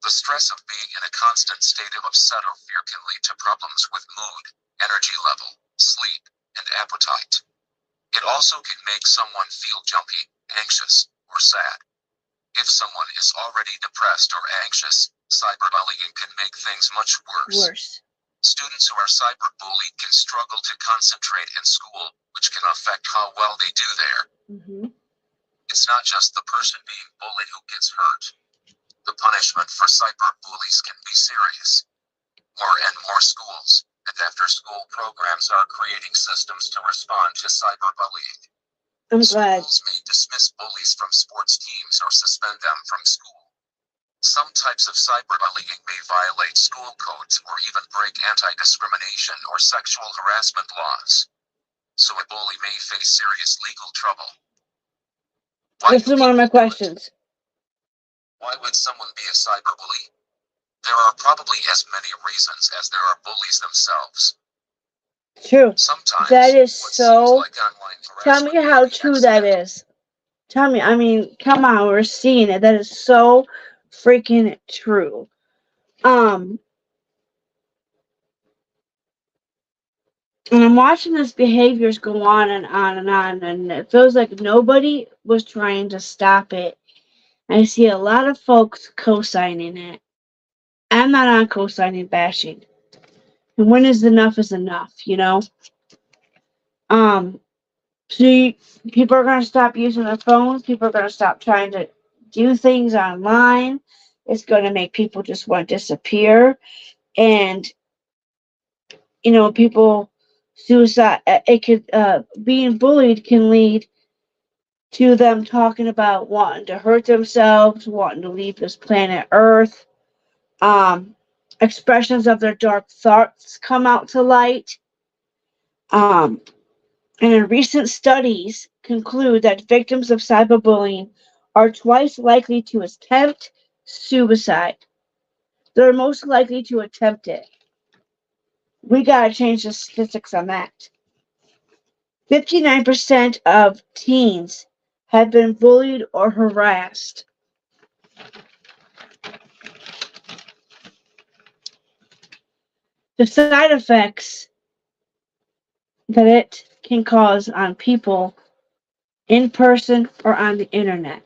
The stress of being in a constant state of upset or fear can lead to problems with mood, energy level, sleep, and appetite. It also can make someone feel jumpy, anxious, or sad. If someone is already depressed or anxious, cyberbullying can make things much worse. Students who are cyberbullied can struggle to concentrate in school, which can affect how well they do there. It's not just the person being bullied who gets hurt. The punishment for cyberbullies can be serious. More and more schools and after-school programs are creating systems to respond to cyberbullying. I'm glad. Schools may dismiss bullies from sports teams or suspend them from school. Some types of cyberbullying may violate school codes or even break anti-discrimination or sexual harassment laws. So a bully may face serious legal trouble. This is one of my questions. Why would someone be a cyberbully? There are probably as many reasons as there are bullies themselves. True. Sometimes, that is what so. seems like online Tell me harassment how may be true that accidental. is. Tell me. I mean, come on, we're seeing it. That is so freaking true. And I'm watching this behaviors go on and on and on, and it feels like nobody was trying to stop it. I see a lot of folks co-signing it. I'm not on co-signing bashing. And when is enough, you know? Um, so people are going to stop using their phones. People are going to stop trying to do things online. It's going to make people just want to disappear. And, people, suicide, it could, being bullied can lead to them talking about wanting to hurt themselves, wanting to leave this planet Earth. Um, Expressions of their dark thoughts come out to light. Um, and in recent studies conclude that victims of cyberbullying are twice likely to attempt suicide. They're most likely to attempt it. We gotta change the statistics on that. 59% of teens have been bullied or harassed. The side effects that it can cause on people in person or on the internet.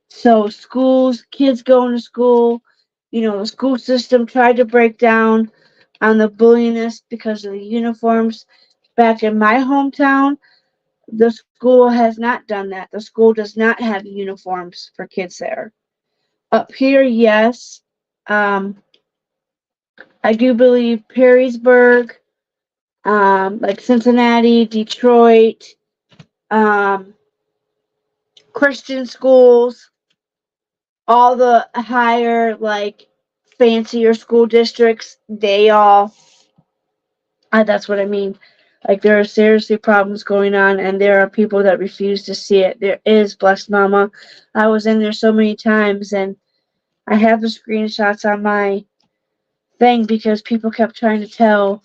So schools, kids going to school, the school system tried to break down on the bulliness because of the uniforms. Back in my hometown, the school has not done that. The school does not have uniforms for kids there. Up here, yes. Um, I do believe Perrysburg, like Cincinnati, Detroit, um, Christian schools, all the higher, like fancier school districts, they all, that's what I mean. Like there are seriously problems going on, and there are people that refuse to see it. There is, blessed mama. I was in there so many times, and I have the screenshots on my thing because people kept trying to tell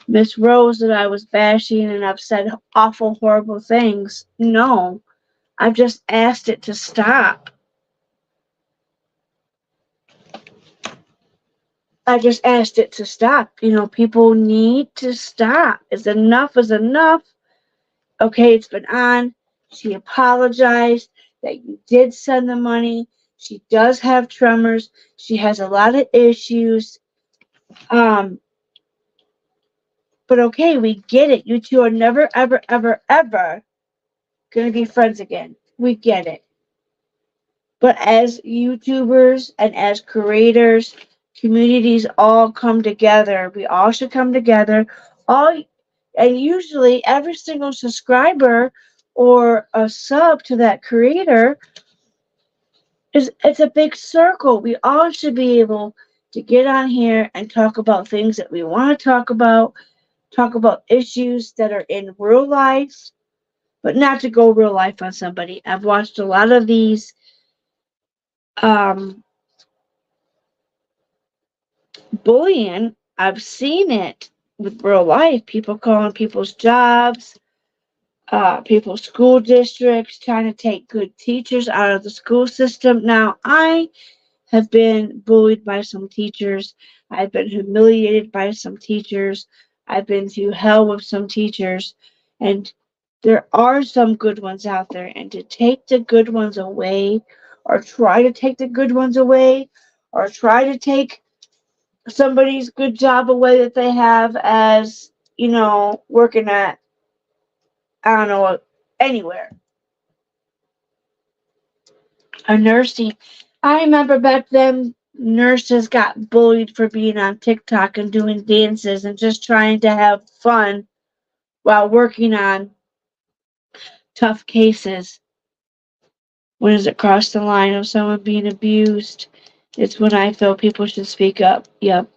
Miss Rose that I was bashing and I've said awful, horrible things. No, I've just asked it to stop. I just asked it to stop. People need to stop. Enough is enough. Okay, it's been on. She apologized that you did send the money. She does have tremors. She has a lot of issues. Um, but okay, we get it. You two are never, ever, ever, ever gonna be friends again. We get it. But as YouTubers and as creators, communities all come together. We all should come together. All and usually every single subscriber or a sub to that creator it's a big circle. We all should be able to get on here and talk about things that we want to talk about issues that are in real life, but not to go real life on somebody. I've watched a lot of these um bullying. I've seen it with real life. People calling people's jobs, people's school districts, trying to take good teachers out of the school system. Now, I have been bullied by some teachers. I've been humiliated by some teachers. I've been through hell with some teachers. And there are some good ones out there. And to take the good ones away, or try to take the good ones away, or try to take somebody's good job away that they have as, working at, I don't know, anywhere. A nursing. I remember back then nurses got bullied for being on TikTok and doing dances and just trying to have fun while working on tough cases. When does it cross the line of someone being abused? It's when I feel people should speak up. Yep.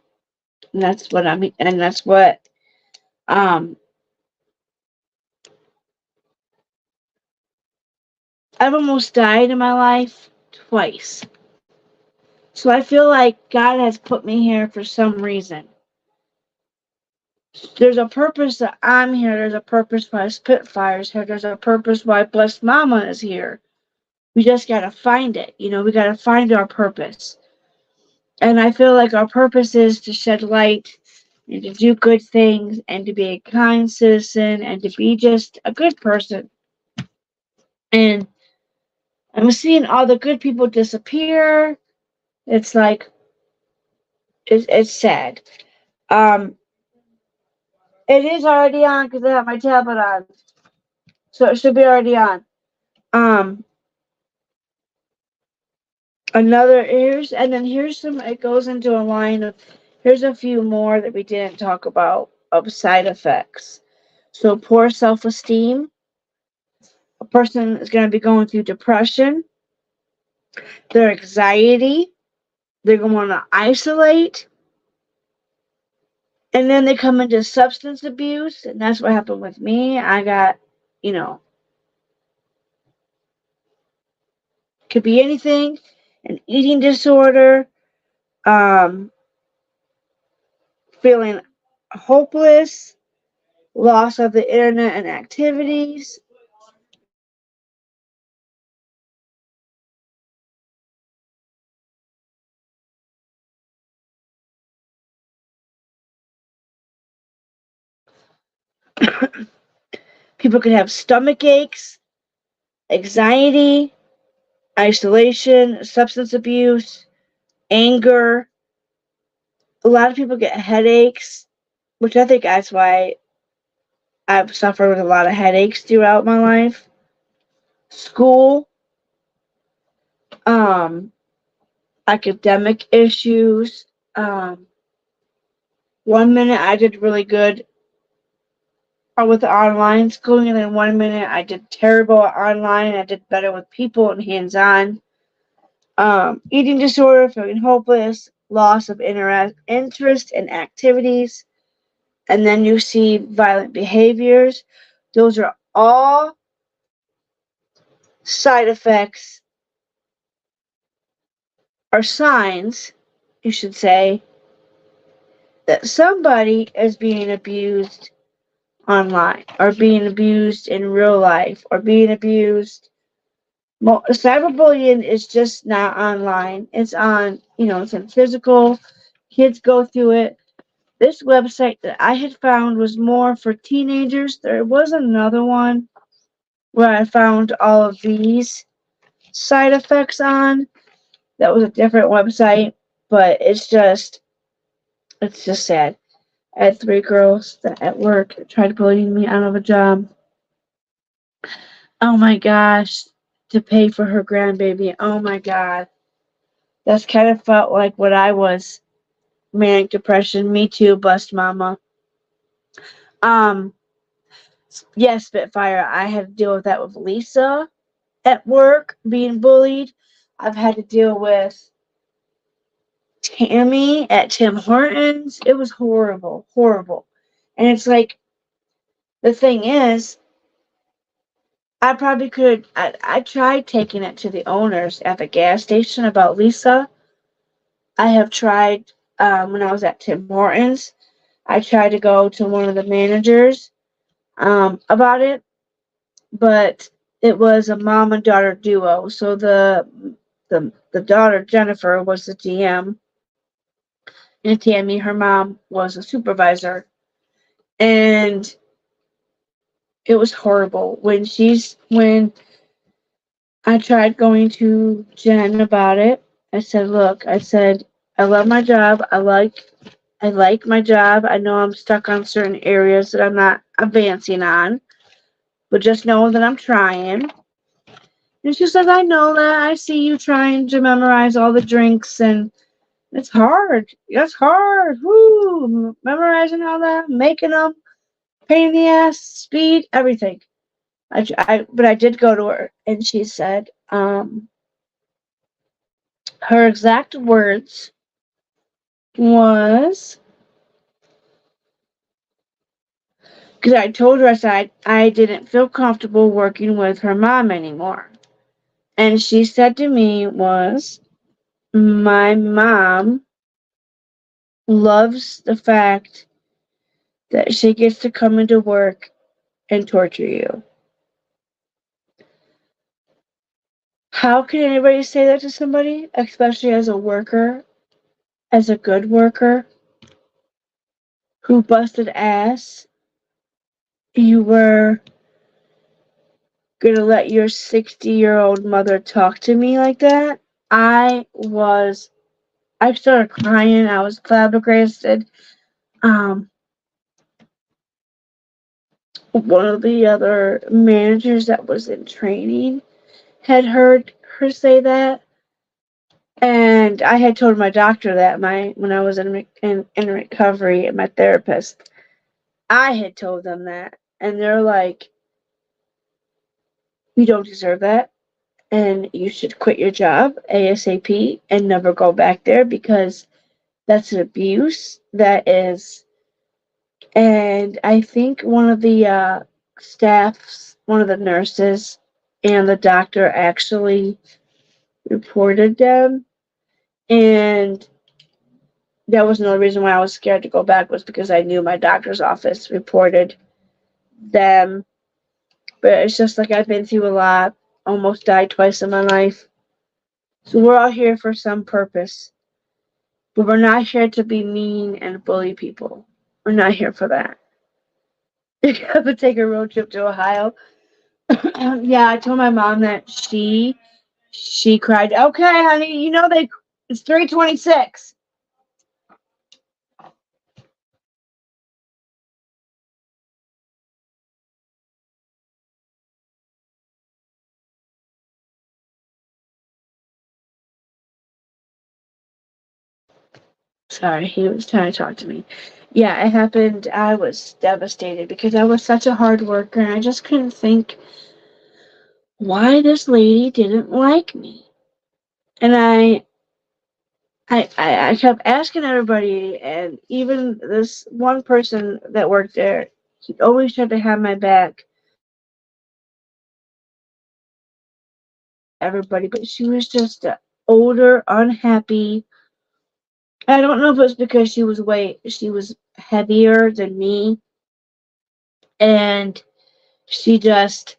And that's what I mean, and that's what um I've almost died in my life twice. So I feel like God has put me here for some reason. There's a purpose that I'm here. There's a purpose why Spitfire's here. There's a purpose why Blessed Mama is here. We just gotta find it. We gotta find our purpose. And I feel like our purpose is to shed light and to do good things and to be a kind citizen and to be just a good person. And I'm seeing all the good people disappear. It's like it's sad. Um, it is already on because I have my tablet on, so it should be already on. Um, another here's some. It goes into a line of here's a few more that we didn't talk about of side effects. So poor self-esteem. A person is going to be going through depression, their anxiety. They're going to isolate, and then they come into substance abuse, and that's what happened with me. I got, you know, could be anything, an eating disorder, um, feeling hopeless, loss of the internet and activities, People can have stomach aches, anxiety, isolation, substance abuse, anger. A lot of people get headaches, which I think that's why I've suffered with a lot of headaches throughout my life. School, um, academic issues. Um, one minute I did really good with online schooling, and then one minute I did terrible at online. I did better with people and hands-on. Eating disorder, feeling hopeless, loss of interest in activities, and then you see violent behaviors. Those are all side effects or signs, you should say, that somebody is being abused online or being abused in real life or being abused. Cyberbullying is just not online. It's on, it's in physical. Kids go through it. This website that I had found was more for teenagers. There was another one where I found all of these side effects on. That was a different website, but it's just sad. I had three girls that at work tried bullying me out of a job. Oh my gosh, to pay for her grandbaby. Oh my god. That's kind of felt like what I was. Manic depression, me too, bust mama. Um, yes, Spitfire, I had to deal with that with Lisa at work, being bullied. I've had to deal with Tammy at Tim Hortons. It was horrible, horrible. And it's like, the thing is, I probably could. I tried taking it to the owners at the gas station about Lisa. I have tried when I was at Tim Hortons. I tried to go to one of the managers about it, but it was a mom and daughter duo. So the daughter Jennifer was the GM, and Tammy, her mom, was a supervisor, and it was horrible when I tried going to Jen about it. I said, "Look, I said I love my job. I like my job. I know I'm stuck on certain areas that I'm not advancing on, but just know that I'm trying." And she says, "I know that. I see you trying to memorize all the drinks, and it's hard. It's hard. Woo! Memorizing all that, making them, pain in the ass, speed, everything." But I did go to her, and she said, her exact words was, because I told her, I said I didn't feel comfortable working with her mom anymore. And she said to me was, "My mom loves the fact that she gets to come into work and torture you." How can anybody say that to somebody, especially as a worker, as a good worker who busted ass? You were gonna let your 60-year-old mother talk to me like that? I started crying. I was flabbergasted. Um, one of the other managers that was in training had heard her say that, and I had told my doctor that when I was in recovery, and my therapist, I had told them that, and they're like, "You don't deserve that, and you should quit your job ASAP and never go back there because that's an abuse. That is." And I think one of the staffs, one of the nurses, and the doctor actually reported them. And that was another reason why I was scared to go back, was because I knew my doctor's office reported them. But it's just like I've been through a lot, almost died twice in my life. So we're all here for some purpose. But we're not here to be mean and bully people. We're not here for that. I would take a road trip to Ohio. Yeah, I told my mom that she cried. Okay, honey, you know they it's 3:26. Sorry, he was trying to talk to me. Yeah, it happened. I was devastated because I was such a hard worker and I just couldn't think why this lady didn't like me. And I kept asking everybody, and even this one person that worked there, he always tried to have my back. Everybody, but she was just older, unhappy. I don't know if it was because she was heavier than me, and she just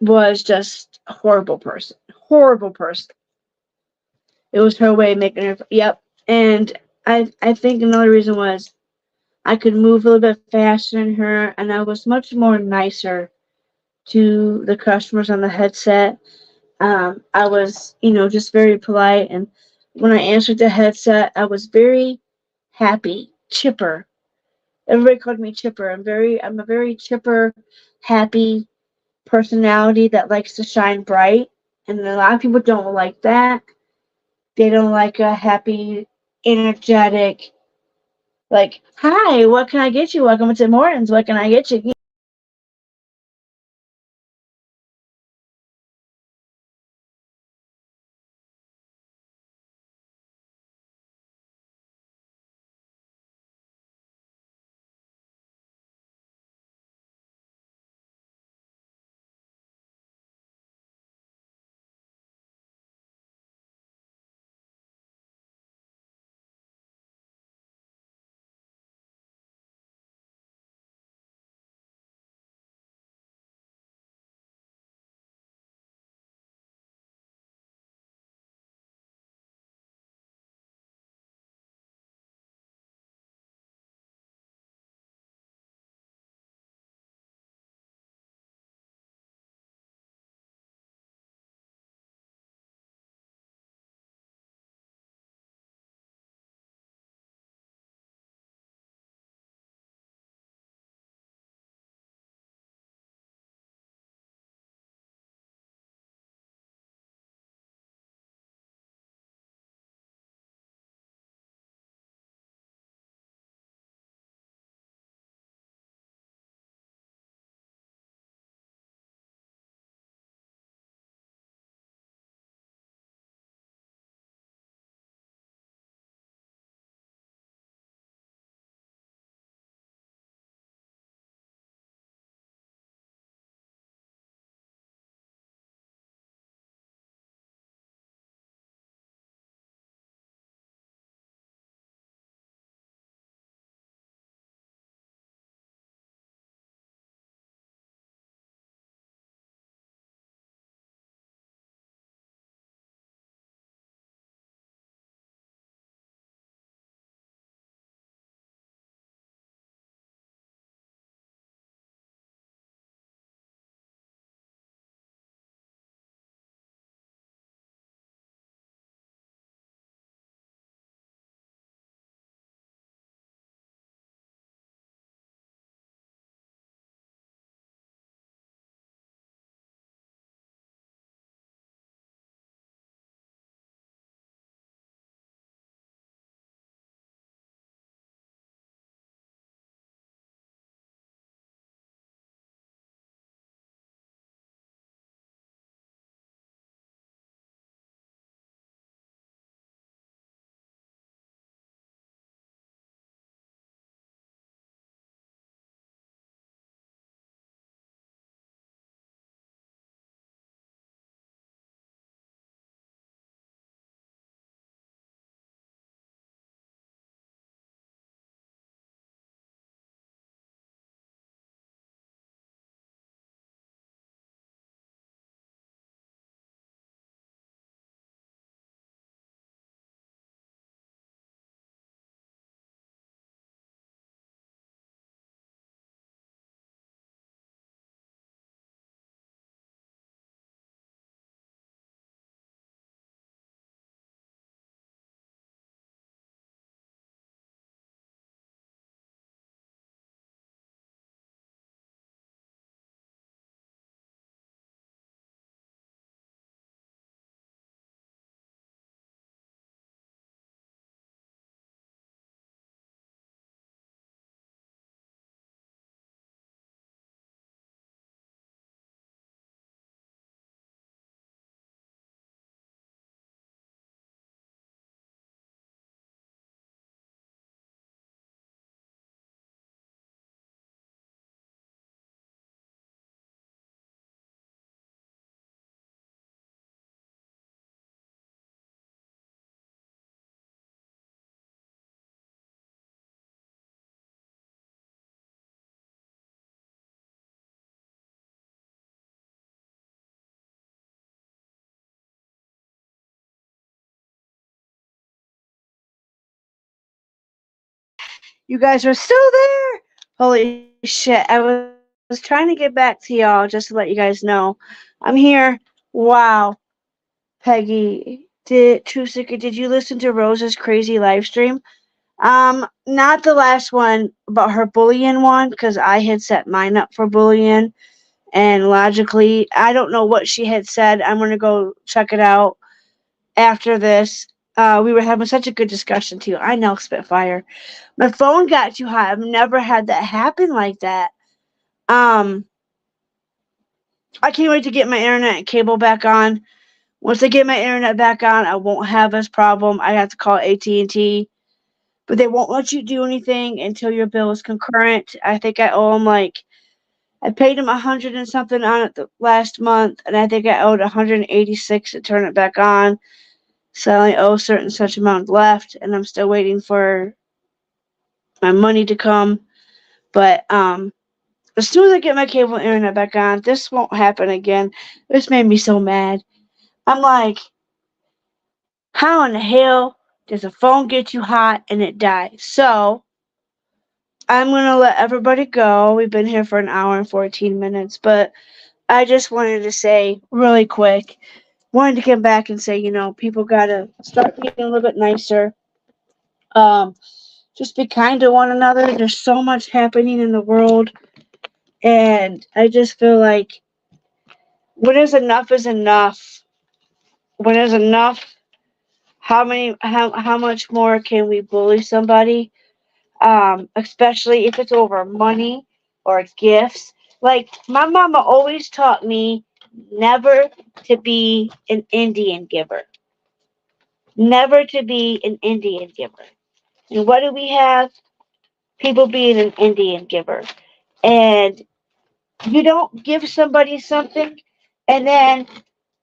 was just a horrible person. Horrible person. It was her way of making her. Yep. And I think another reason was I could move a little bit faster than her, and I was much more nicer to the customers on the headset. I was, just very polite, and when I answered the headset, I was very happy, chipper. Everybody called me chipper. I'm a very chipper, happy personality that likes to shine bright, and a lot of people don't like that. They don't like a happy, energetic, like, hi, what can I get you? Welcome to Morton's. What can I get you? You guys are still there. Holy shit. I was trying to get back to y'all just to let you guys know. I'm here. Wow. Peggy, True Secret, did you listen to Rose's crazy live stream? Not the last one, but her bullying one, because I had set mine up for bullying. And logically, I don't know what she had said. I'm going to go check it out after this. We were having such a good discussion, too. I know, Spitfire. My phone got too hot. I've never had that happen like that. Um, I can't wait to get my internet cable back on. Once I get my internet back on, I won't have this problem. I have to call AT&T, but they won't let you do anything until your bill is concurrent. I think I owe them like I paid them 100 and something on it the last month, and I think I owed 186 to turn it back on. So I only owe a certain such amount left, and I'm still waiting for my money to come. But as soon as I get my cable internet back on, this won't happen again. This made me so mad. I'm like, how in the hell does a phone get you hot and it dies? So I'm gonna let everybody go. We've been here for an hour and 14 minutes, but I just wanted to say really quick, wanted to come back and say, people gotta start being a little bit nicer. Um, just be kind to one another. There's so much happening in the world, and I just feel like when is enough. When is enough? How much more can we bully somebody? Especially if it's over money or gifts. Like my mama always taught me never to be an Indian giver. Never to be an Indian giver. And what do we have? People being an Indian giver. And you don't give somebody something and then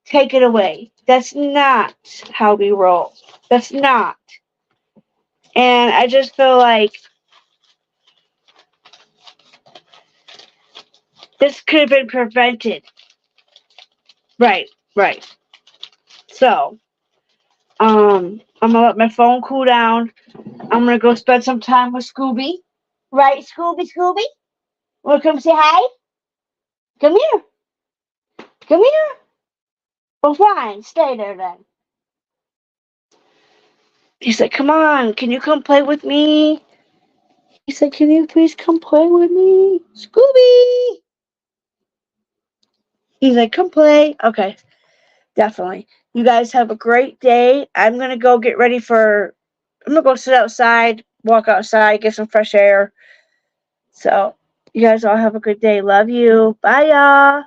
take it away. That's not how we roll. That's not. And I just feel like this could have been prevented. Right, right. So, I'm gonna let my phone cool down. I'm gonna go spend some time with Scooby. Right, Scooby? Wanna come say hi? Come here. Come here. Well, fine. Stay there then. He said, come on. Can you come play with me? He said, can you please come play with me? Scooby! He's like, come play. Okay, definitely. You guys have a great day. I'm gonna go get ready for. I'm gonna go sit outside, walk outside, get some fresh air. So, you guys all have a good day. Love you. Bye, y'all.